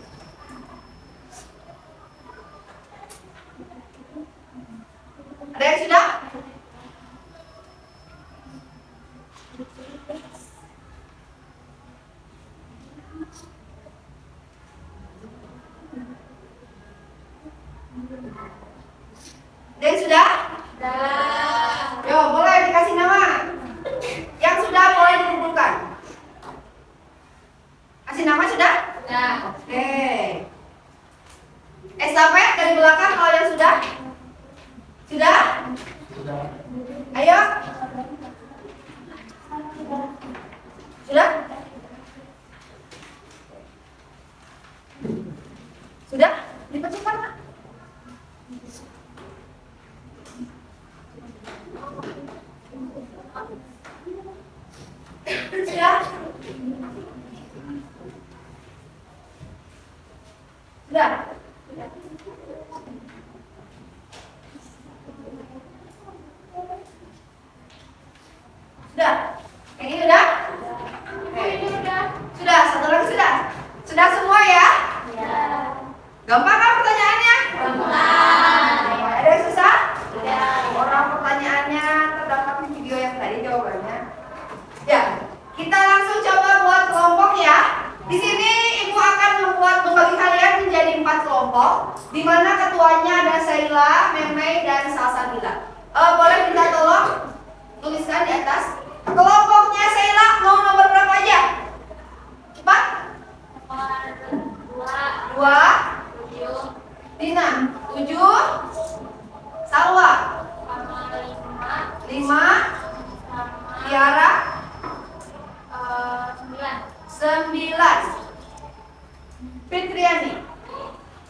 Speaker 1: Ada yang sudah? Ada yang sudah? Yo, boleh dikasih nama. Yang sudah boleh dikumpulkan. Kasih nama sudah?
Speaker 3: Sudah.
Speaker 1: Oke. Estafet dari belakang kalau yang sudah? Sudah? Sudah. Ayo. Sudah? Memei, dan Salsabila. Boleh minta tolong tuliskan di atas. Kelompoknya Sheila mau nomor berapa aja? Cepat.
Speaker 3: Nomor
Speaker 1: 2.
Speaker 3: 7
Speaker 1: Dina 7. Salwa
Speaker 3: sama 5
Speaker 1: 5.
Speaker 3: sama
Speaker 1: Tiara
Speaker 3: 9.
Speaker 1: 9. Fitriani.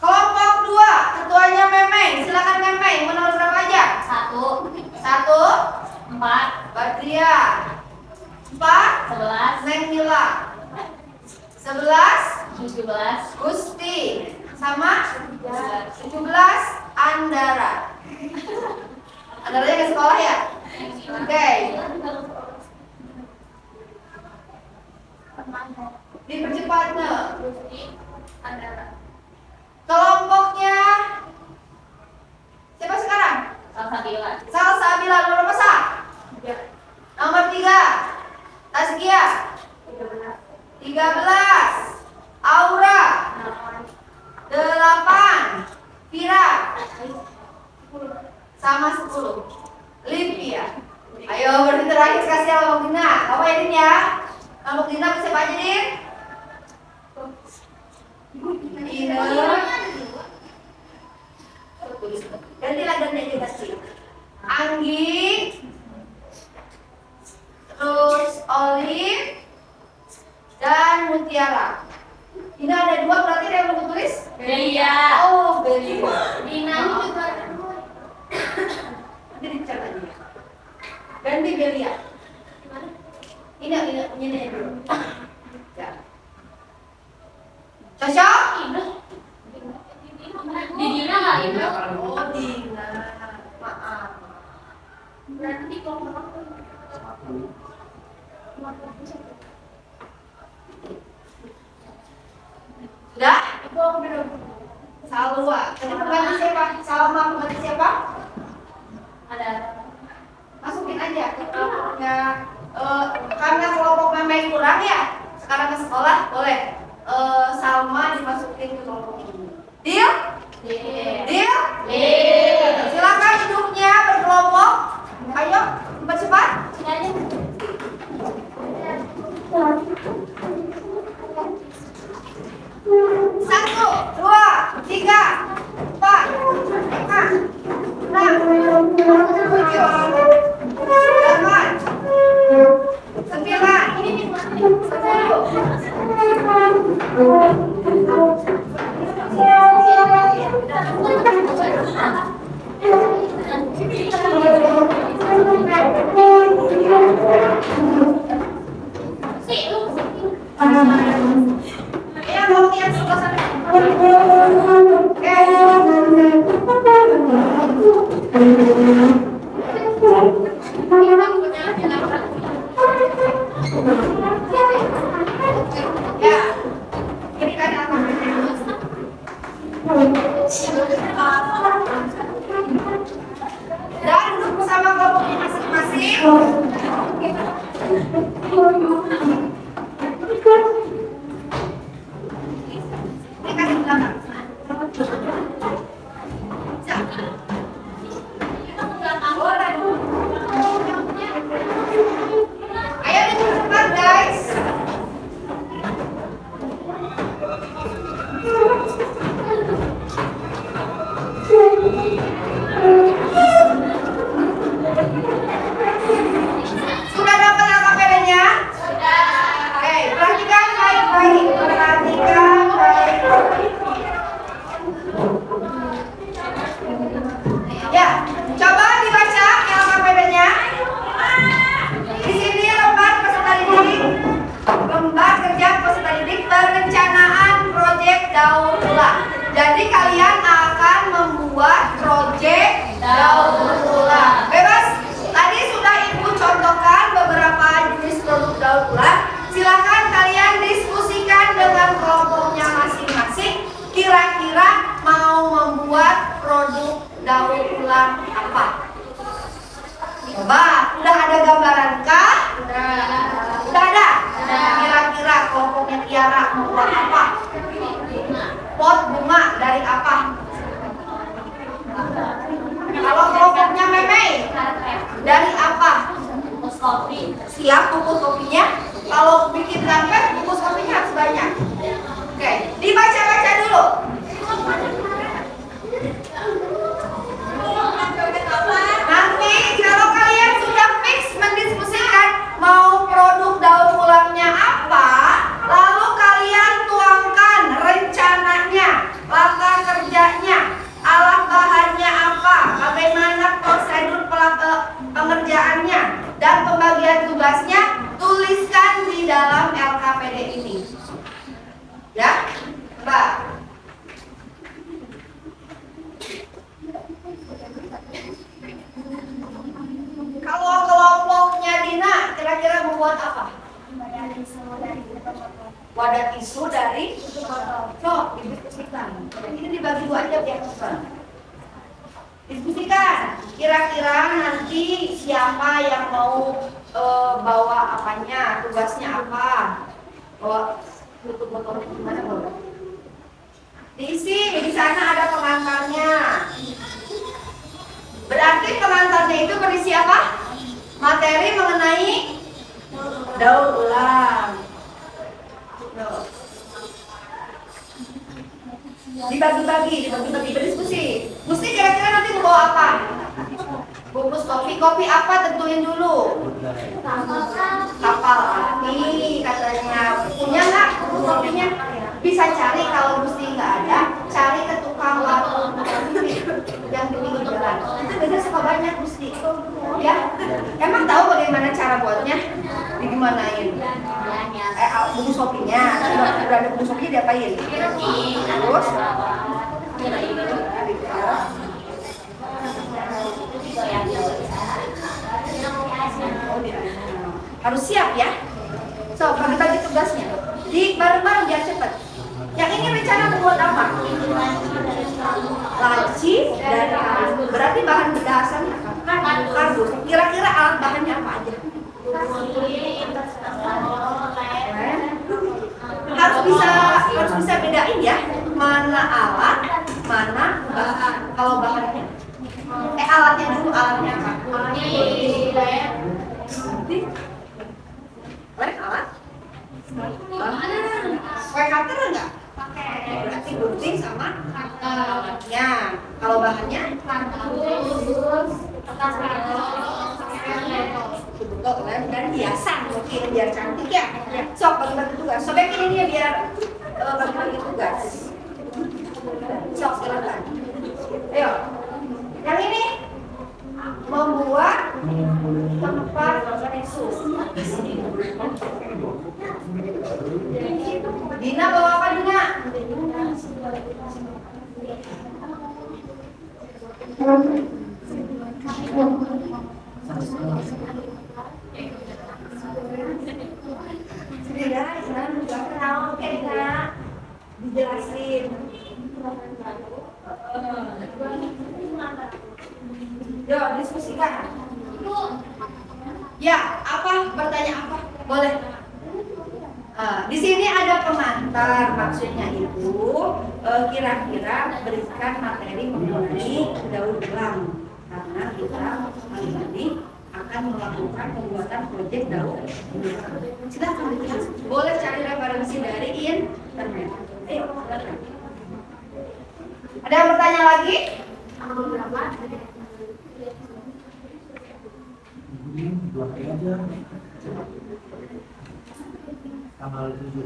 Speaker 1: Kelompok 2, ketuanya Memei. Silakan Memei, mau nomor berapa aja? 1.
Speaker 3: 4
Speaker 1: Badria 4.
Speaker 3: 11
Speaker 1: Neng Mila 11.
Speaker 3: 17
Speaker 1: Gusti sama
Speaker 3: 17
Speaker 1: Andara. Andaranya ke sekolah ya? Oke. Dipercepat nih. Kelompoknya siapa sekarang?
Speaker 3: Salsabila
Speaker 1: Salsabila nomor berapa Sa? Nomor 3. Taskia 13. Aura 8. Vira sama 10. Livia. Ayo berarti terakhir kasih kelompok Dina. Apa ya Din ya? Kelompok Dina siapa aja Din? Dina. Gantilah ganti aja kasih. Anggi, terus Olive, dan Mutiara. Dina ada 2 berarti ada yang belum tulis?
Speaker 3: Belia
Speaker 1: Oh, Belia.
Speaker 3: Dina juga ada 2.
Speaker 1: Nanti dicat aja. Ganti Belia. Ini dulu. Ya. Cocok?
Speaker 3: Di Dina nggak Ibu?
Speaker 1: Oh, Dina. Maaf.
Speaker 3: Berarti kelompok aku.
Speaker 1: Sudah? Salwa. Tadi pembantu siapa? Salma pembantu siapa?
Speaker 3: Ada
Speaker 1: Masukin aja ke kelompoknya. Karena kelompok Memei kurang ya. Sekarang ke sekolah boleh. Salma dimasukin ke kelompok ini. Deal? Deal? Silakan duduknya berkelompok. Ayo, cepat-cepat.
Speaker 3: Sini aja.
Speaker 1: 1, 2, 3, 4, 5, 6, 7, 8, Dan duduk bersama kelompoknya masing-masing. Ini kasih belakang. Ayo cepat guys. Sudah dapat LKPD-nya? Sudah. Oke, perhatikan baik-baik. Perhatikan baik-baik. Ya, coba dibaca LKPD-nya. Di sini lembar peserta didik, lembar kerja peserta didik perencanaan proyek daur ulang. Jadi kalian akan membuat proyek daur ulang. Bebas. Tadi sudah Ibu contohkan beberapa jenis produk daur ulang. Silakan kalian diskusikan dengan kelompoknya masing-masing. Kira-kira mau membuat produk daur ulang apa? Coba, udah ada gambaran kah? Udah ada? Kira-kira kelompoknya Tiara mau buat apa? Pot bunga dari apa? Dari apa?
Speaker 3: Bungkus kopi.
Speaker 1: Siap, bungkus kopinya. Kalau bikin karpet, bungkus kopinya harus banyak. Oke, dibaca-baca dulu. Nanti kalau kalian sudah fix mendiskusikan mau produk daur ulangnya apa, lalu kalian tuangkan rencananya, langkah kerjanya, alat bahannya apa, bagaimana prosedur pengerjaannya, dan pembagian tugasnya, tuliskan di dalam LKPD ini. Ya, Mbak. Kalau kelompoknya Dina, kira-kira membuat apa? Wadah tisu dari sok didiskusikan. Ini dibagi dua aja biar cepat. Diskusikan. Kira-kira nanti siapa yang mau bawa apanya, tugasnya apa? Bawa tutup botolnya gimana boleh? Diisi, di sana ada pengantarnya. Berarti pengantarnya itu berisi apa? Materi mengenai daur ulang. Dibagi-bagi, berdiskusi. Mesti kira-kira nanti mau bawa apa? Bungkus kopi apa tentuin dulu. Kapal api katanya. Punya nggak bungkus kopinya? Bisa cari, kalau mesti nggak ada, cari ke tukang warung yang di pinggir jalan. Itu biasanya suka banyak mesti. Ya, emang tahu bagaimana cara buatnya? Digimanain? Bungkus kopinya, udah ada bungkus kopinya diapain? Terus? Harus siap ya. So, bagi-bagi tugasnya. Di bareng-bareng biar cepet. Yang ini rencana membuat apa? Laci dan kardus. Berarti bahan dasarnya apa? Kardus. Kira-kira alat bahannya apa aja? Harus bisa bedain ya. Mana alat, mana bahan. Kalau bahannya, alatnya dulu, alatnya apa? Lem alat? Bahan. Kue cutter enggak? Berarti gunting sama alatnya. Kalau bahannya? Betul, dan hiasan mungkin biar cantik ya. Sok bagi-bagi tugas. Sobekin ini ya biar bagi-bagi tugas. Sok silakan. Ayo. Yang ini membuat tempat tisu. Dina bawa apa Dina? Dijelasin. Yuk, diskusikan. Ya, apa? Bertanya apa? Boleh. Di sini ada pengantar, maksudnya itu kira-kira berikan materi mengenai daur ulang, karena kita hari ini akan melakukan pembuatan proyek daur ulang. Silakan ditulis. Boleh cari referensi dari internet. Ayo, silakan. Ada yang bertanya lagi?
Speaker 6: Dua aja. Tanggal 7.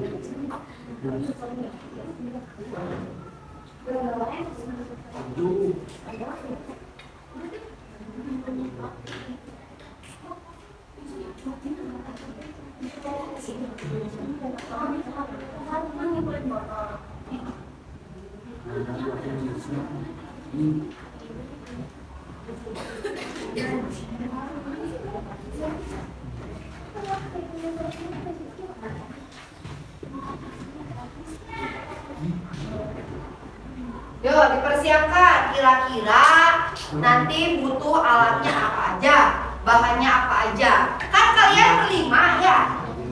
Speaker 1: Yuk, dipersiapkan. Kira-kira nanti butuh alatnya apa aja, bahannya apa aja. Kan kalian berlima ya,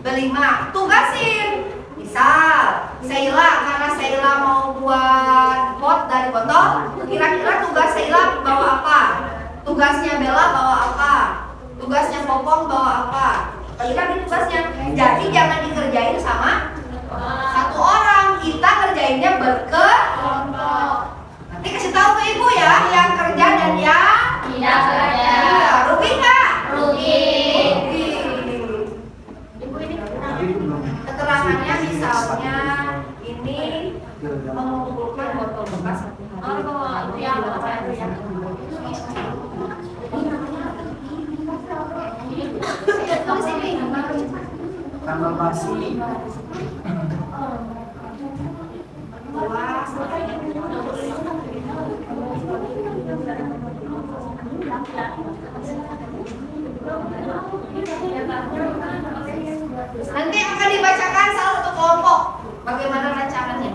Speaker 1: berlima. Tugasin. Misal, Sheila, karena Sheila mau buat pot dari botol, kira-kira tugas Sheila bawa apa? Tugasnya Bella bawa apa? Tugasnya Popong bawa apa? Bagi tugasnya. Jadi jangan dikerjain sama satu orang. Kita kerjainnya berkelompok. Nanti kasih tahu ke ibu ya, yang kerja dan yang
Speaker 3: Tidak kerja.
Speaker 1: iya. Rugi nggak?
Speaker 3: Rugi.
Speaker 1: Ibu ini keterangannya misalnya ini mengumpulkan botol bekas satu hari.
Speaker 3: Oh, yang
Speaker 1: Tulis ini.
Speaker 6: Tambah pasti.
Speaker 1: Nanti akan dibacakan salah satu kelompok. Bagaimana rancangannya?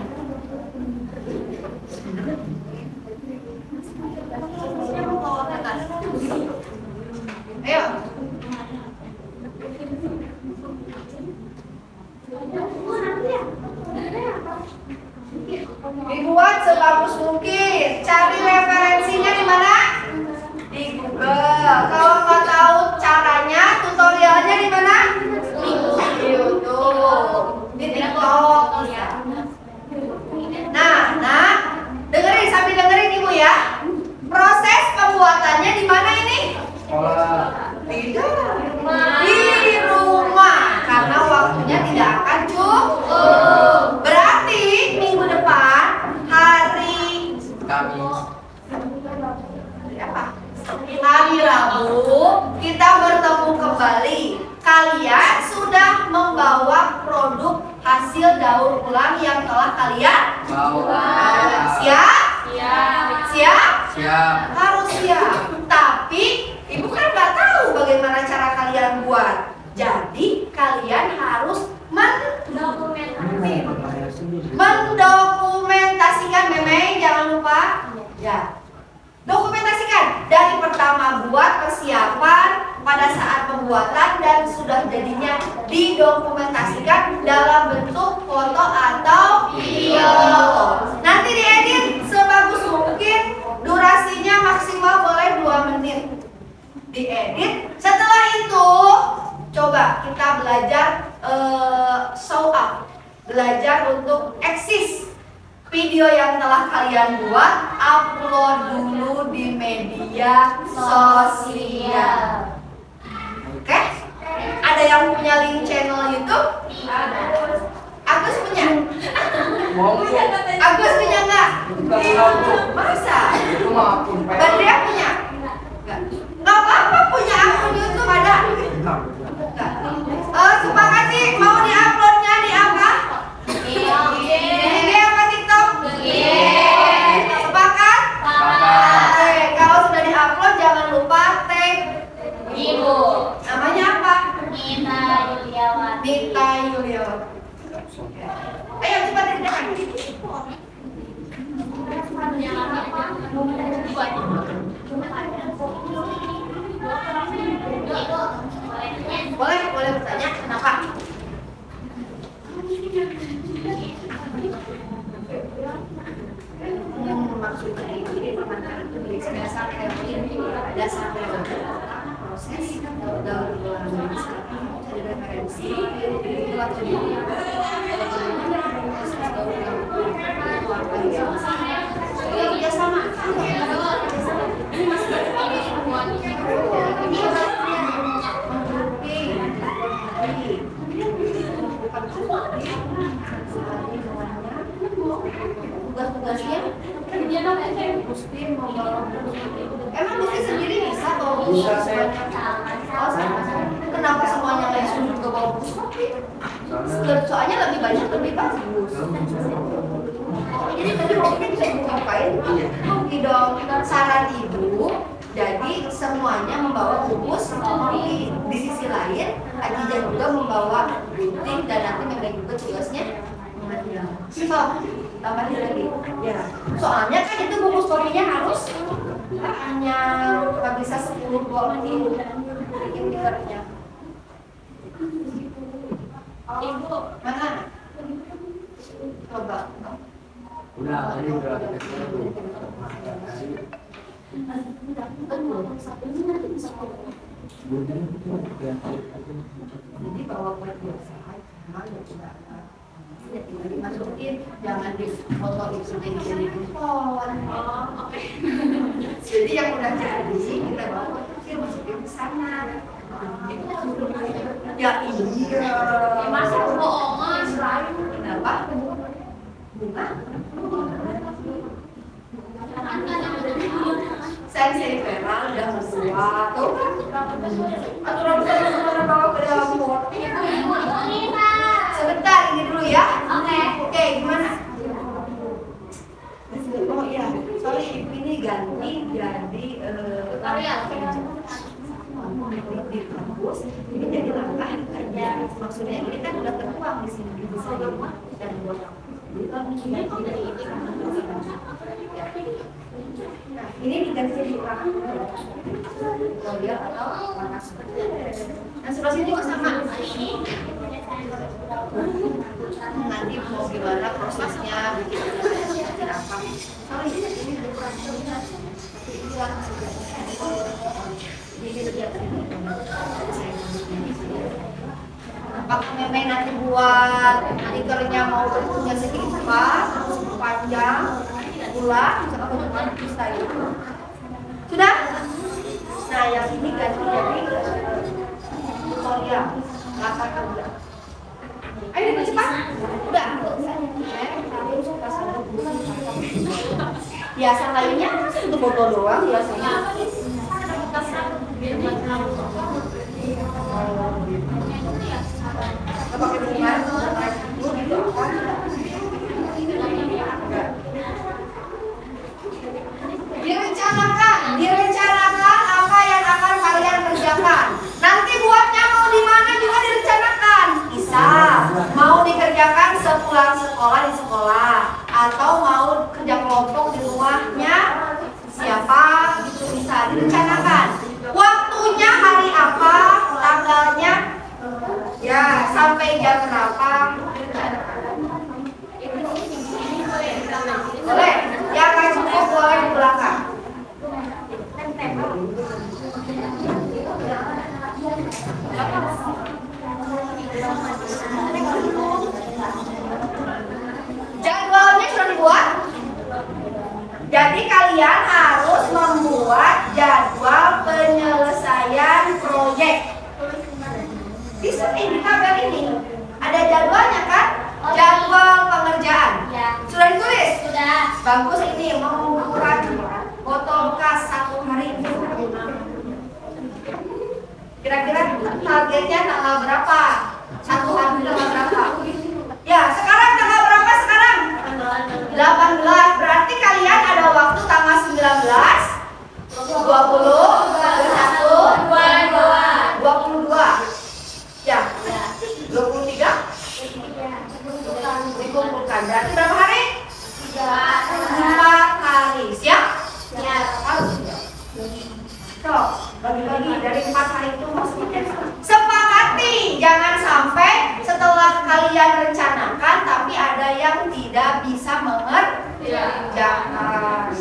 Speaker 1: Ayo. Dibuat sebagus mungkin. Cari referensinya di mana? Di Google. Kalau nggak tahu caranya, tutorialnya di mana? Di YouTube, di TikTok. Nah, dengerin sambil dengerin ibu ya. Proses pembuatannya di mana ini?
Speaker 6: Sekolah.
Speaker 1: Tidak. Di rumah. Karena waktunya tidak akan cukup. Berarti minggu depan hari
Speaker 6: Kamis.
Speaker 1: apa? Hari Rabu kita bertemu kembali. Kalian sudah membawa produk hasil daur ulang yang telah kalian
Speaker 6: Bawa.
Speaker 1: siap?
Speaker 3: Siap.
Speaker 1: Siap?
Speaker 6: Siap.
Speaker 1: Harus siap. Tapi ibu kan nggak tahu bagaimana cara kalian buat. Jadi kalian harus mendokumentasikan. Memang jangan lupa ya. Dokumentasikan dari pertama buat persiapan pada saat pembuatan dan sudah jadinya didokumentasikan dalam bentuk foto atau video. Nanti diedit sebagus mungkin, durasinya maksimal boleh 2 menit. Diedit. Setelah itu coba kita belajar show up, belajar untuk eksis. Video yang telah kalian buat, upload dulu di media sosial. Oke? Ada yang punya link channel YouTube?
Speaker 3: Ada.
Speaker 1: Agus punya?
Speaker 6: Mau
Speaker 1: Agus punya nggak? Masa?
Speaker 6: itu mah akun
Speaker 1: Badria punya? Nggak. Nggak apa-apa punya akun YouTube ada? Nggak. Sepakati mau diuploadnya di apa? Di IG apa TikTok? Sepakat? Oke, kalau sudah diupload jangan lupa tag
Speaker 3: Ibu.
Speaker 1: namanya apa?
Speaker 3: Nita Yuliawati.
Speaker 1: Nita Yuliawati. Ayo cepat dikerjakan. Boleh bertanya kenapa? Maksudnya ini permainan itu dasar teori, dasar proses daur ulang dari referensi itu waktu proses daur ulang kerja sama. Ini masih tugas-tugasnya Gusti membawa emang Gusti sendiri bisa bawa buku
Speaker 6: Bisa, saya.
Speaker 1: Oh, sama. Kenapa semuanya nggak disuruh ke bawa buku kopi? Soalnya lebih banyak lebih bagus. Jadi tadi kopinya bisa ibu ngapain? Rugi dong. Saran ibu, jadi semuanya membawa buku kopi. Di sisi lain, Adija juga membawa gunting dan nanti Mega juga tugasnya so, tambahin lagi. Ya. Soalnya kan itu buku story-nya harus hanya nggak bisa 10-20 bikin dikirnya. Ibu, mana? Coba.
Speaker 6: Udah, tadi udah.
Speaker 1: Jadi bawa buat biasa aja, ya tinggal dimasukin, jangan dipotong sudah jadi kupon.
Speaker 3: Oke.
Speaker 1: Jadi yang udah jadi kita bawa kecil masukin ke sana. Ya iya.
Speaker 3: Masa bohongan?
Speaker 1: Kenapa? Bunga? Saya Vera udah membuat tuh aturan saya bawa ke dalam pot. Sebentar ini dulu ya. Oke, gimana? Oh iya, sorry ibu ini ganti di kampus ini jadi langkah kerja. Maksudnya ini kan udah tertuang di sini bisa dan buat nah, ini diganti jadi orang dia atau warna seperti nah sebelah sini juga sama ini nanti mau gimana prosesnya bikin apa sorry ini apakah memang nanti buat stikernya mau bentuknya segi empat panjang bulat atau cuma bisa itu sudah nah yang ini ganti jadi tutorial latar kerja ayo cepat udah biasa lainnya untuk foto doang biasanya pakai bunga direncanakan apa yang akan kalian kerjakan. Nanti buatnya mau di mana juga direncanakan. Bisa mau dikerjakan sepulang sekolah di sekolah atau mau kerja kelompok di rumahnya siapa itu bisa direncanakan. Waktunya hari apa, tanggalnya ya sampai jam berapa boleh yang nggak cukup boleh di belakang jadwalnya sudah dibuat jadi kalian harus membuat jadwal penyelesaian proyek. Di sini di tabel ini ada jadwalnya kan? Jadwal pengerjaan.
Speaker 3: Ya.
Speaker 1: Sudah ditulis?
Speaker 3: Sudah.
Speaker 1: Bagus ini mengumpulkan botol kas 1 hari. Kira-kira targetnya tanggal berapa? 1 hari tanggal berapa? Ya, sekarang tanggal berapa sekarang? 18. Berarti kalian ada waktu tanggal 19, 20, 21, 22. Ya, 23 dikumpulkan. Berarti berapa hari? 4 hari. Siap? Siap. So, bagi-bagi dari 4 hari itu maksudnya sepakati. Jangan sampai setelah kalian rencanakan tapi ada yang tidak bisa mengerjakan.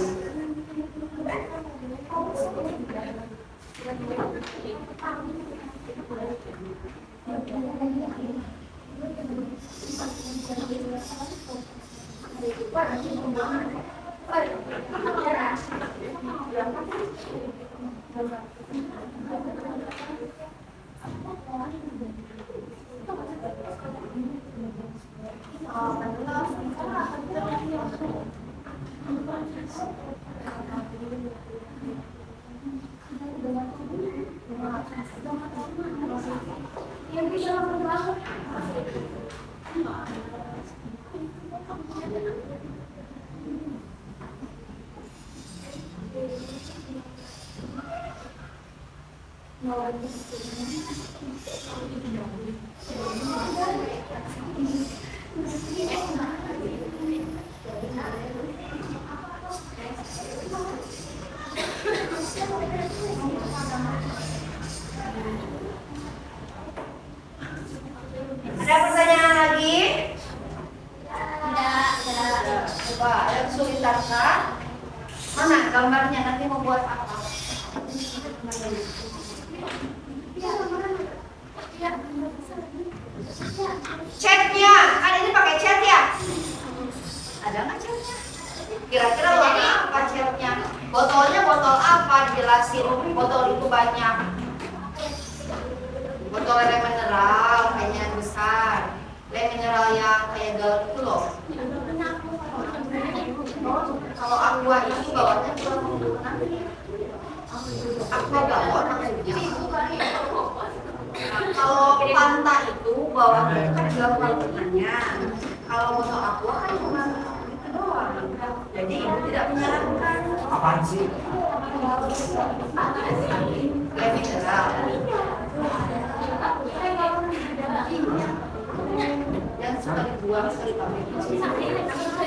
Speaker 1: Ada pertanyaan lagi?
Speaker 3: Tidak.
Speaker 1: Coba ada kesulitan kan? Mana gambarnya nanti mau buat apa? Chatnya, kan ini pakai chat ya? Ada nggak chatnya? Kira-kira warna apa chatnya? Botolnya botol apa? Dijelasin. Botol itu banyak. Botol air mineral, kayaknya yang besar. Air mineral yang kayak galon itu loh. Kalau aqua itu bawahnya aqua galon maksudnya. Kalau Fanta itu bawahnya kan galon-galonannya. Kalau botol aqua kan cuma itu doang. Jadi ibu tidak menyarankan.
Speaker 6: Apaan sih?
Speaker 1: Air mineral. Yang sekali buang sekali pakai.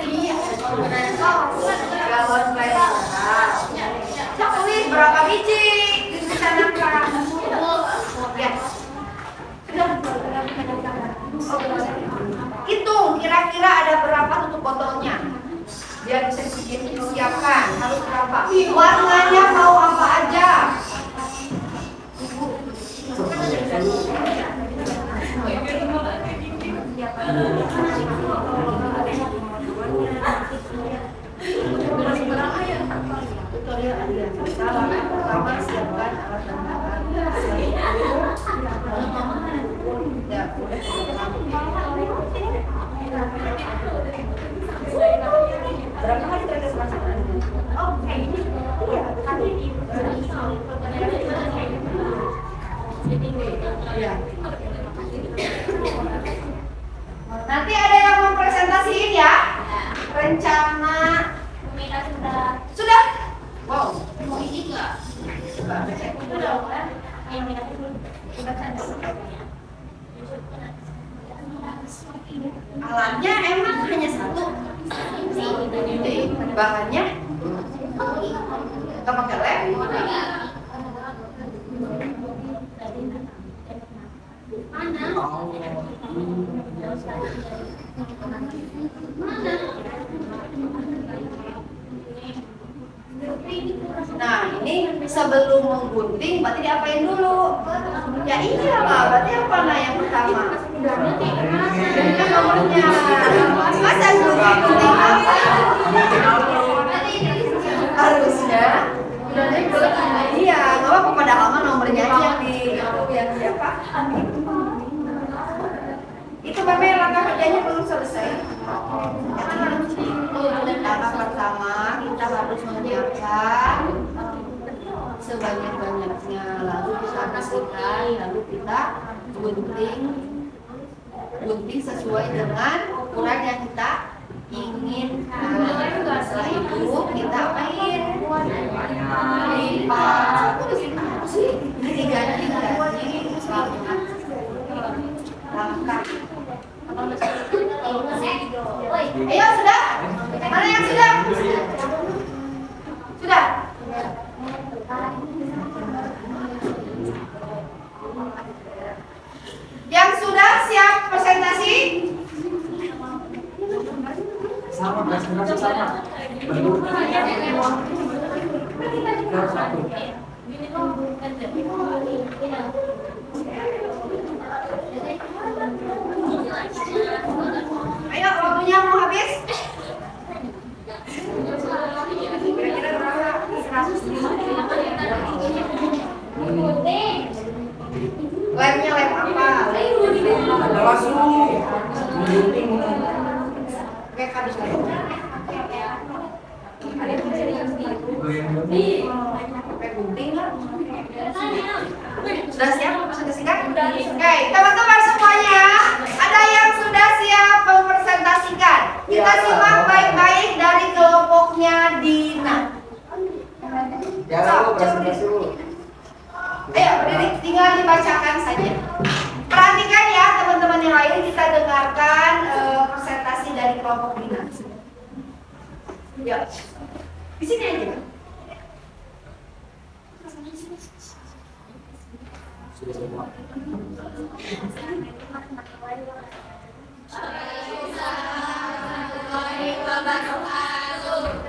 Speaker 1: Iya. Galon air mineral. Tulis berapa biji direncanakan? Ya. Hitung kira-kira ada berapa tutup botolnya. Biar bisa disiapkan harus berapa. Warnanya mau apa aja. Tutorial ada. Pertama siapkan alat dan bahan. Ya, berapa kali proses masakan? Oke. Iya, iya. Nanti ada yang mau presentasiin ya? Rencana sudah? Wow. Mau ini enggak? Alatnya emang hanya satu. Bahannya nggak pakai lem. Nah, ini sebelum menggunting berarti diapain dulu? Ya iyalah, berarti apa nah yang pertama? Ini nomornya. Masa gunting apa? Harusnya iya, nggak apa-apa padahal mah nomornya aja yang siapa? Itu memang langkah kerjanya belum selesai. Langkah pertama kita harus menyiapkan sebanyak-banyaknya, lalu kita bersihkan, lalu kita gunting sesuai dengan ukuran yang kita inginkan. Setelah itu kita apain? Lipat. Diganti langkah. Ayo sudah? Mana yang sudah? Sudah? Yang sudah siap presentasi?
Speaker 6: Sama, presentasi sama. Bentuk. Satu.
Speaker 1: Ayo, waktunya mau habis. Kira-kira berapa? 105. Lemnya lem apa?
Speaker 6: Ada langsung.
Speaker 1: Kayak habis lem. Kayak gunting lah. Sudah siap presentasikan? Oke, teman-teman semuanya, ada yang sudah siap mempresentasikan. Kita simak baik-baik dari kelompoknya Dina.
Speaker 6: Ya, aku presentasi dulu.
Speaker 1: Ayo, berdiri, tinggal dibacakan saja. Perhatikan ya teman-teman yang lain, kita dengarkan presentasi dari kelompok Dina. Ya, di sini aja.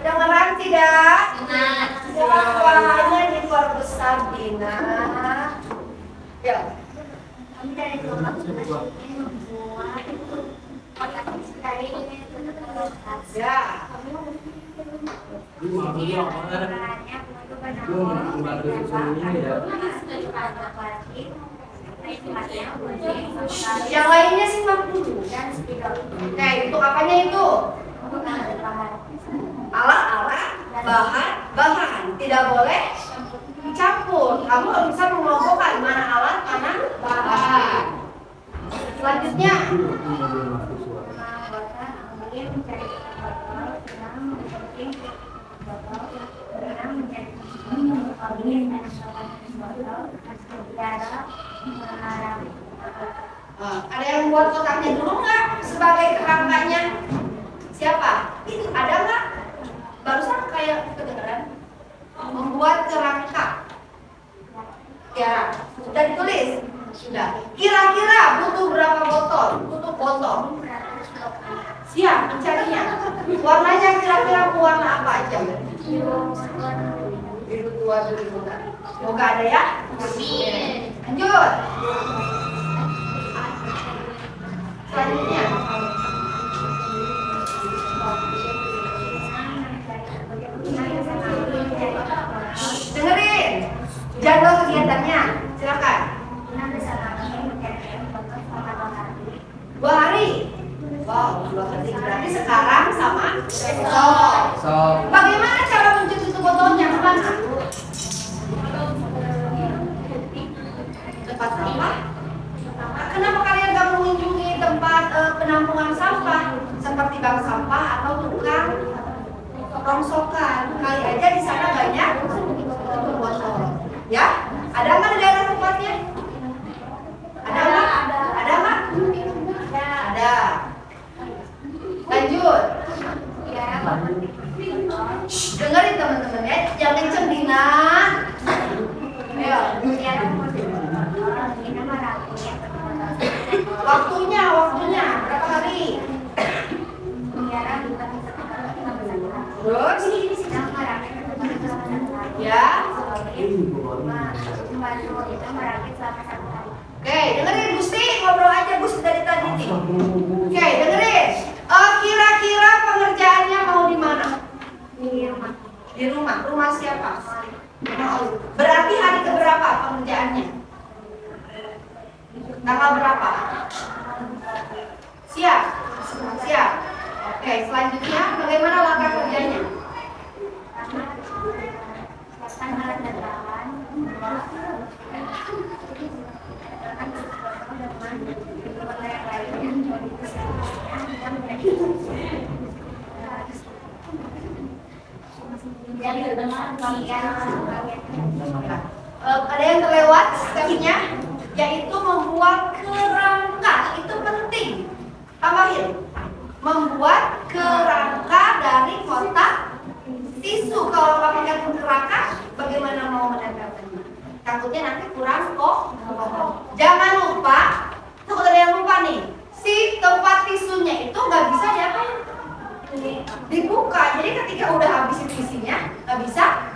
Speaker 1: Kedengeran tidak? Suaranya diperbesar Dina. Ya.
Speaker 2: Kami dari kelompok ingin membuat kotak dari
Speaker 1: Ya. Yang lainnya sih 50. Oke, untuk apanya itu? Alat-alat, bahan. Tidak boleh dicampur. Kamu harus bisa mengelompokkan mana alat, mana bahan. Selanjutnya, ada yang buat kotaknya dulu nggak sebagai kerangkanya? Siapa? Itu ada nggak? Barusan kayak kedengeran membuat kerangka. Ya, sudah ditulis. Sudah. Kira-kira butuh berapa botol? Butuh botol. Siap mencarinya. Warnanya kira-kira warna apa aja? Biru tua, biru muda. Semoga ada ya. Lanjut. Selanjutnya. Dengerin. Jadwal kegiatannya. Silakan. 2 hari. Wow, 2 hari. Berarti sekarang sama besok.
Speaker 6: So,
Speaker 1: Bagaimana cara mencuci itu botolnya? Kemana? Tempat sampah. Kenapa kalian gak mengunjungi tempat penampungan sampah seperti bank sampah atau tukang rongsokan? Kali aja di sana banyak botol. Ya? Ada nggak di daerah tempatnya? Ada nggak? Ada nggak? Ada. Lanjut. Dengerin teman-teman ya, jangan kenceng Dina. Ayo. Waktunya berapa hari? Terus? Ya. Oke, dengerin Gusti, ngobrol aja Gusti dari tadi nih. Oke, dengerin. Kira-kira pengerjaannya mau di mana? Di rumah. Rumah siapa? Berarti hari keberapa pengerjaannya? Tanggal berapa? Siap? Siap. Oke, selanjutnya bagaimana langkah kerjanya? Ada yang terlewat stepnya, yaitu membuat kerangka. Itu penting. Tambahin. Membuat kerangka dari kotak tisu. Kalau pakai kerangka, bagaimana mau menempelkannya? Takutnya nanti kurang kok. Jangan lupa, takut ada yang lupa nih. Si tempat tisunya itu nggak bisa diapain? Dibuka. Jadi ketika udah habis isinya, nggak bisa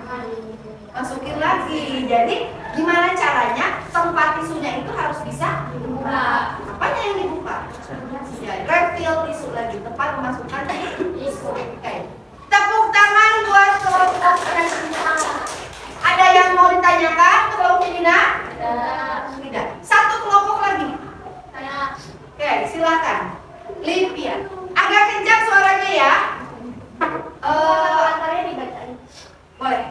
Speaker 1: masukin lagi. Jadi gimana caranya tempat tisunya itu harus bisa dibuka? Apanya yang dibuka? Ya, refill tisu lagi, tempat memasukkan tisu. Oke. Tepuk tangan buat kelompok Resina. Ada yang mau ditanyakan ke kelompok Dina? Tidak. Satu kelompok lagi. Oke, silakan. Livia. Agak kencang suaranya ya.
Speaker 2: Antaranya dibacain.
Speaker 1: Boleh.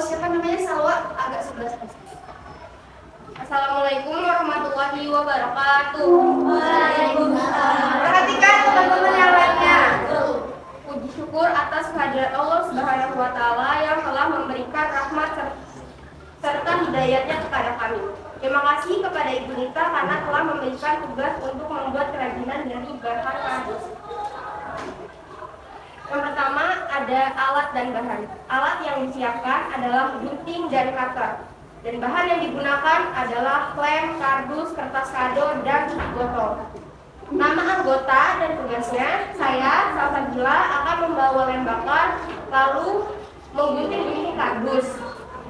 Speaker 1: Siapa namanya? Salwa, agak sebelah sana.
Speaker 2: Assalamualaikum warahmatullahi wabarakatuh.
Speaker 1: Perhatikan teman-teman yang lainnya.
Speaker 2: Puji syukur atas kehadirat Allah Subhanahu wa taala yang telah memberikan rahmat serta hidayatnya kepada kami. Terima kasih kepada Ibu Nita karena telah memberikan tugas untuk membuat kerajinan dari bahan kardus. Yang pertama ada alat dan bahan. Alat yang disiapkan adalah gunting dan cutter. Dan bahan yang digunakan adalah lem, kardus, kertas kado, dan botol. Nama anggota dan tugasnya, saya, Salsabila, akan membawa lem bakar, lalu menggunting kardus.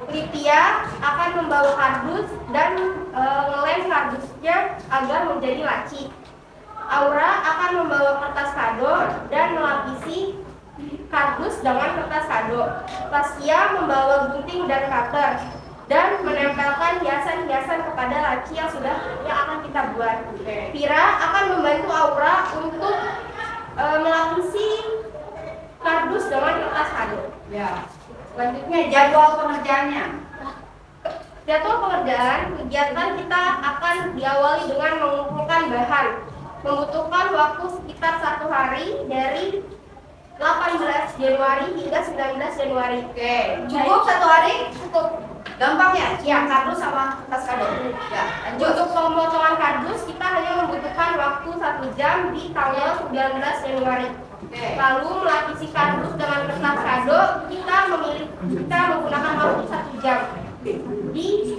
Speaker 2: Lydia akan membawa kardus dan ngelem kardusnya agar menjadi laci. Aura akan membawa kertas kado dan melapisi kardus dengan kertas kado. Tasya membawa gunting dan cutter dan menempelkan hiasan-hiasan kepada laci yang akan kita buat. Vira akan membantu Aura untuk melapisi kardus dengan kertas kado.
Speaker 1: Ya. Selanjutnya jadwal pengerjaannya.
Speaker 2: Jadwal pengerjaan kegiatan kita akan diawali dengan mengumpulkan bahan. Membutuhkan waktu sekitar 1 hari dari 18 Januari hingga 19 Januari.
Speaker 1: Oke, cukup 1 hari?
Speaker 2: Cukup.
Speaker 1: Gampang ya? Ya, kardus sama kertas kado. Ya, lanjut.
Speaker 2: Untuk pemotongan kardus kita hanya membutuhkan waktu 1 jam di tanggal 19 Januari.
Speaker 1: Oke.
Speaker 2: Lalu melapisi kardus dengan kertas kado kita menggunakan waktu 1 jam di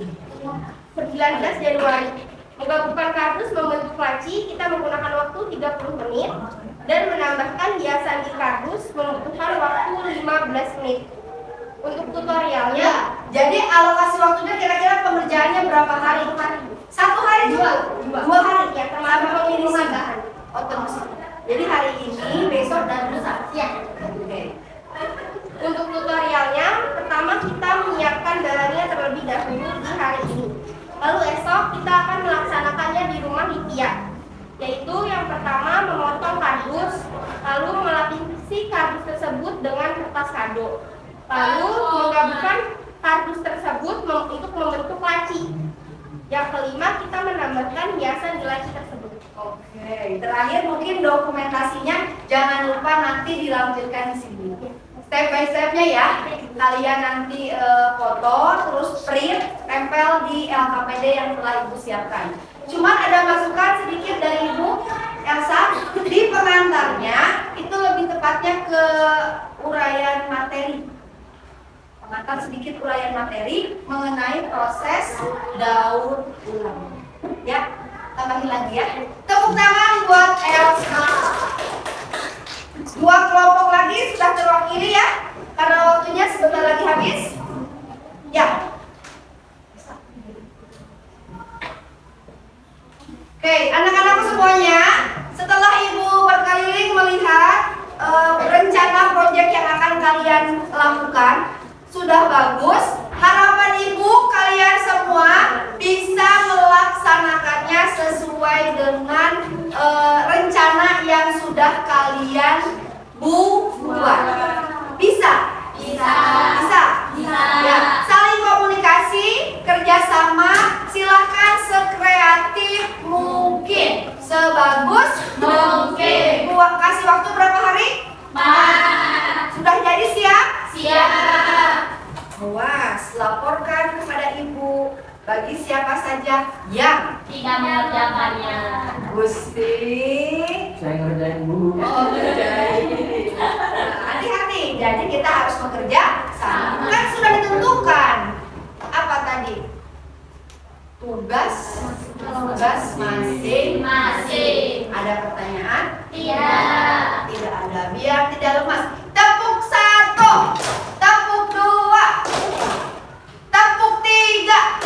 Speaker 2: 19 Januari. Menggabungkan kardus membentuk laci kita menggunakan waktu 30 menit dan menambahkan hiasan di kardus membutuhkan waktu 15 menit. Untuk tutorialnya,
Speaker 1: Ya, jadi alokasi waktunya kira-kira pengerjaannya berapa hari? 1 hari juga? 2 hari
Speaker 2: ya
Speaker 1: sama
Speaker 2: termasuk
Speaker 1: pengiriman
Speaker 2: pengiriman
Speaker 1: bahan. Oh, terus. Jadi hari ini, besok dan lusa. Ya. Oke.
Speaker 2: Untuk tutorialnya, pertama kita menyiapkan bahannya terlebih dahulu di hari ini. Lalu esok kita akan melaksanakannya di rumah Lydia. Yaitu yang pertama memotong kardus, lalu melapisi kardus tersebut dengan kertas kado. Lalu menggabungkan kardus tersebut untuk membentuk laci. Yang kelima kita menambahkan hiasan di laci tersebut.
Speaker 1: Oke, terakhir mungkin dokumentasinya jangan lupa nanti dilampirkan di sini. Step by stepnya ya, kalian nanti foto, terus print, tempel di LKPD yang telah Ibu siapkan. Cuman ada masukan sedikit dari Ibu Elsa, di pengantarnya itu lebih tepatnya ke uraian materi. Pengantar sedikit uraian materi mengenai proses daur ulang. Ya, tambahin lagi ya. Tepuk tangan buat Elsa. 2 kelompok lagi sudah terwakili ya, karena waktunya sebentar lagi habis. Ya. Oke, anak-anakku semuanya, setelah Ibu berkeliling melihat rencana proyek yang akan kalian lakukan, sudah bagus. Harapan Ibu kalian semua bisa melaksanakannya sesuai dengan rencana yang sudah kalian buat. Bisa? Bisa. Bisa? Bisa. Ya, saling komunikasi, kerjasama, silahkan sekreatif mungkin, sebagus mungkin. Ibu kasih waktu berapa hari? 4. Sudah jadi siap? Siap. Awas, laporkan kepada Ibu bagi siapa saja yang
Speaker 3: Tidak mengerjakannya.
Speaker 1: Gusti.
Speaker 6: Saya ngerjain Bu.
Speaker 1: Oh, ngerjain. Nah, hati-hati. Jadi kita harus bekerja sama. Kan sudah ditentukan. Apa tadi? Tugas masing-masing. Ada pertanyaan?
Speaker 3: Tidak.
Speaker 1: Tidak ada. Biar tidak lemas. Tepuk 1. Tepuk 2. Tepuk 3.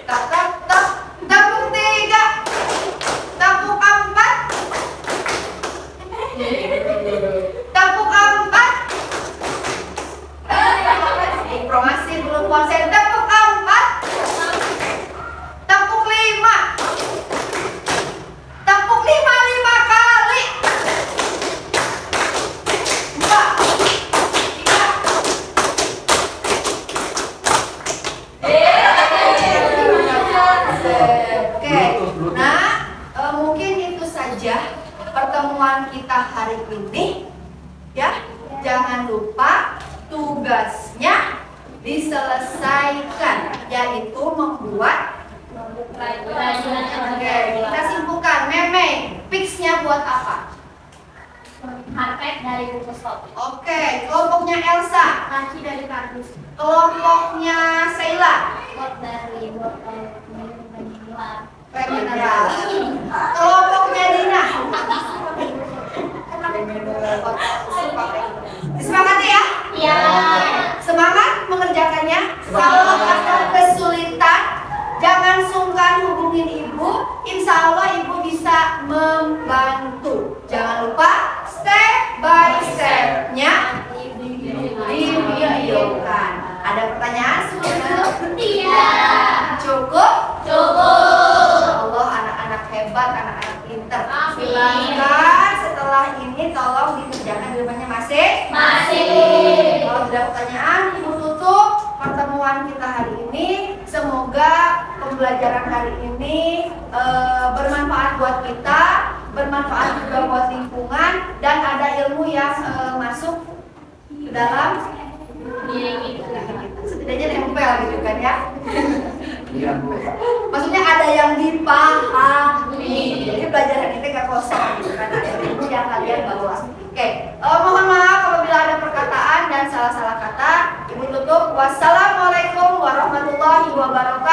Speaker 1: Tap tap tap. Tepuk 3. Tepuk 4. Tepuk 4. Informasi belum konsen. Tepuk 4. Tepuk 5. Tepuk 5 kali. 2, 3. Oke. Nah, mungkin itu saja pertemuan kita hari ini. Ya, jangan lupa tugasnya diselesaikan, yaitu membuat. Oke, kita simpulkan. Meme, fixnya buat apa?
Speaker 3: Karpet dari buku stop.
Speaker 1: Oke, kelompoknya Elsa,
Speaker 2: Laci dari kardus.
Speaker 1: kelompoknya Sheila,
Speaker 3: Buat dari botol mineral.
Speaker 1: mineral. Kelompoknya Dina. Disepakati ya?
Speaker 3: Iya.
Speaker 1: Semangat mengerjakannya. Kalau ada kesulitan, jangan sungkan hubungin ibu. Insya Allah ibu bisa membantu. Jangan lupa step by step-nya divideokan. Ada pertanyaan sebelum?
Speaker 3: Tidak.
Speaker 1: Cukup?
Speaker 3: Cukup.
Speaker 1: Allah, anak-anak hebat, anak-anak pintar.
Speaker 3: Amin.
Speaker 1: Silakan setelah ini tolong dikerjakan di rumahnya masing.
Speaker 3: Masih.
Speaker 1: Kalau tidak pertanyaan, ibu tutup pertemuan kita hari ini. Semoga pembelajaran hari ini bermanfaat buat kita, bermanfaat juga buat lingkungan, dan ada ilmu yang masuk ke dalam diri kita. Setidaknya nempel gitu kan ya.
Speaker 6: Iya Bu.
Speaker 1: Maksudnya ada yang dipahami. Jadi pelajaran itu gak kosong gitu kan, ada ilmu yang kalian bawa. Oke, mohon maaf apabila ada perkataan dan salah-salah kata. Ibu tutup. Wassalamualaikum warahmatullahi wabarakatuh.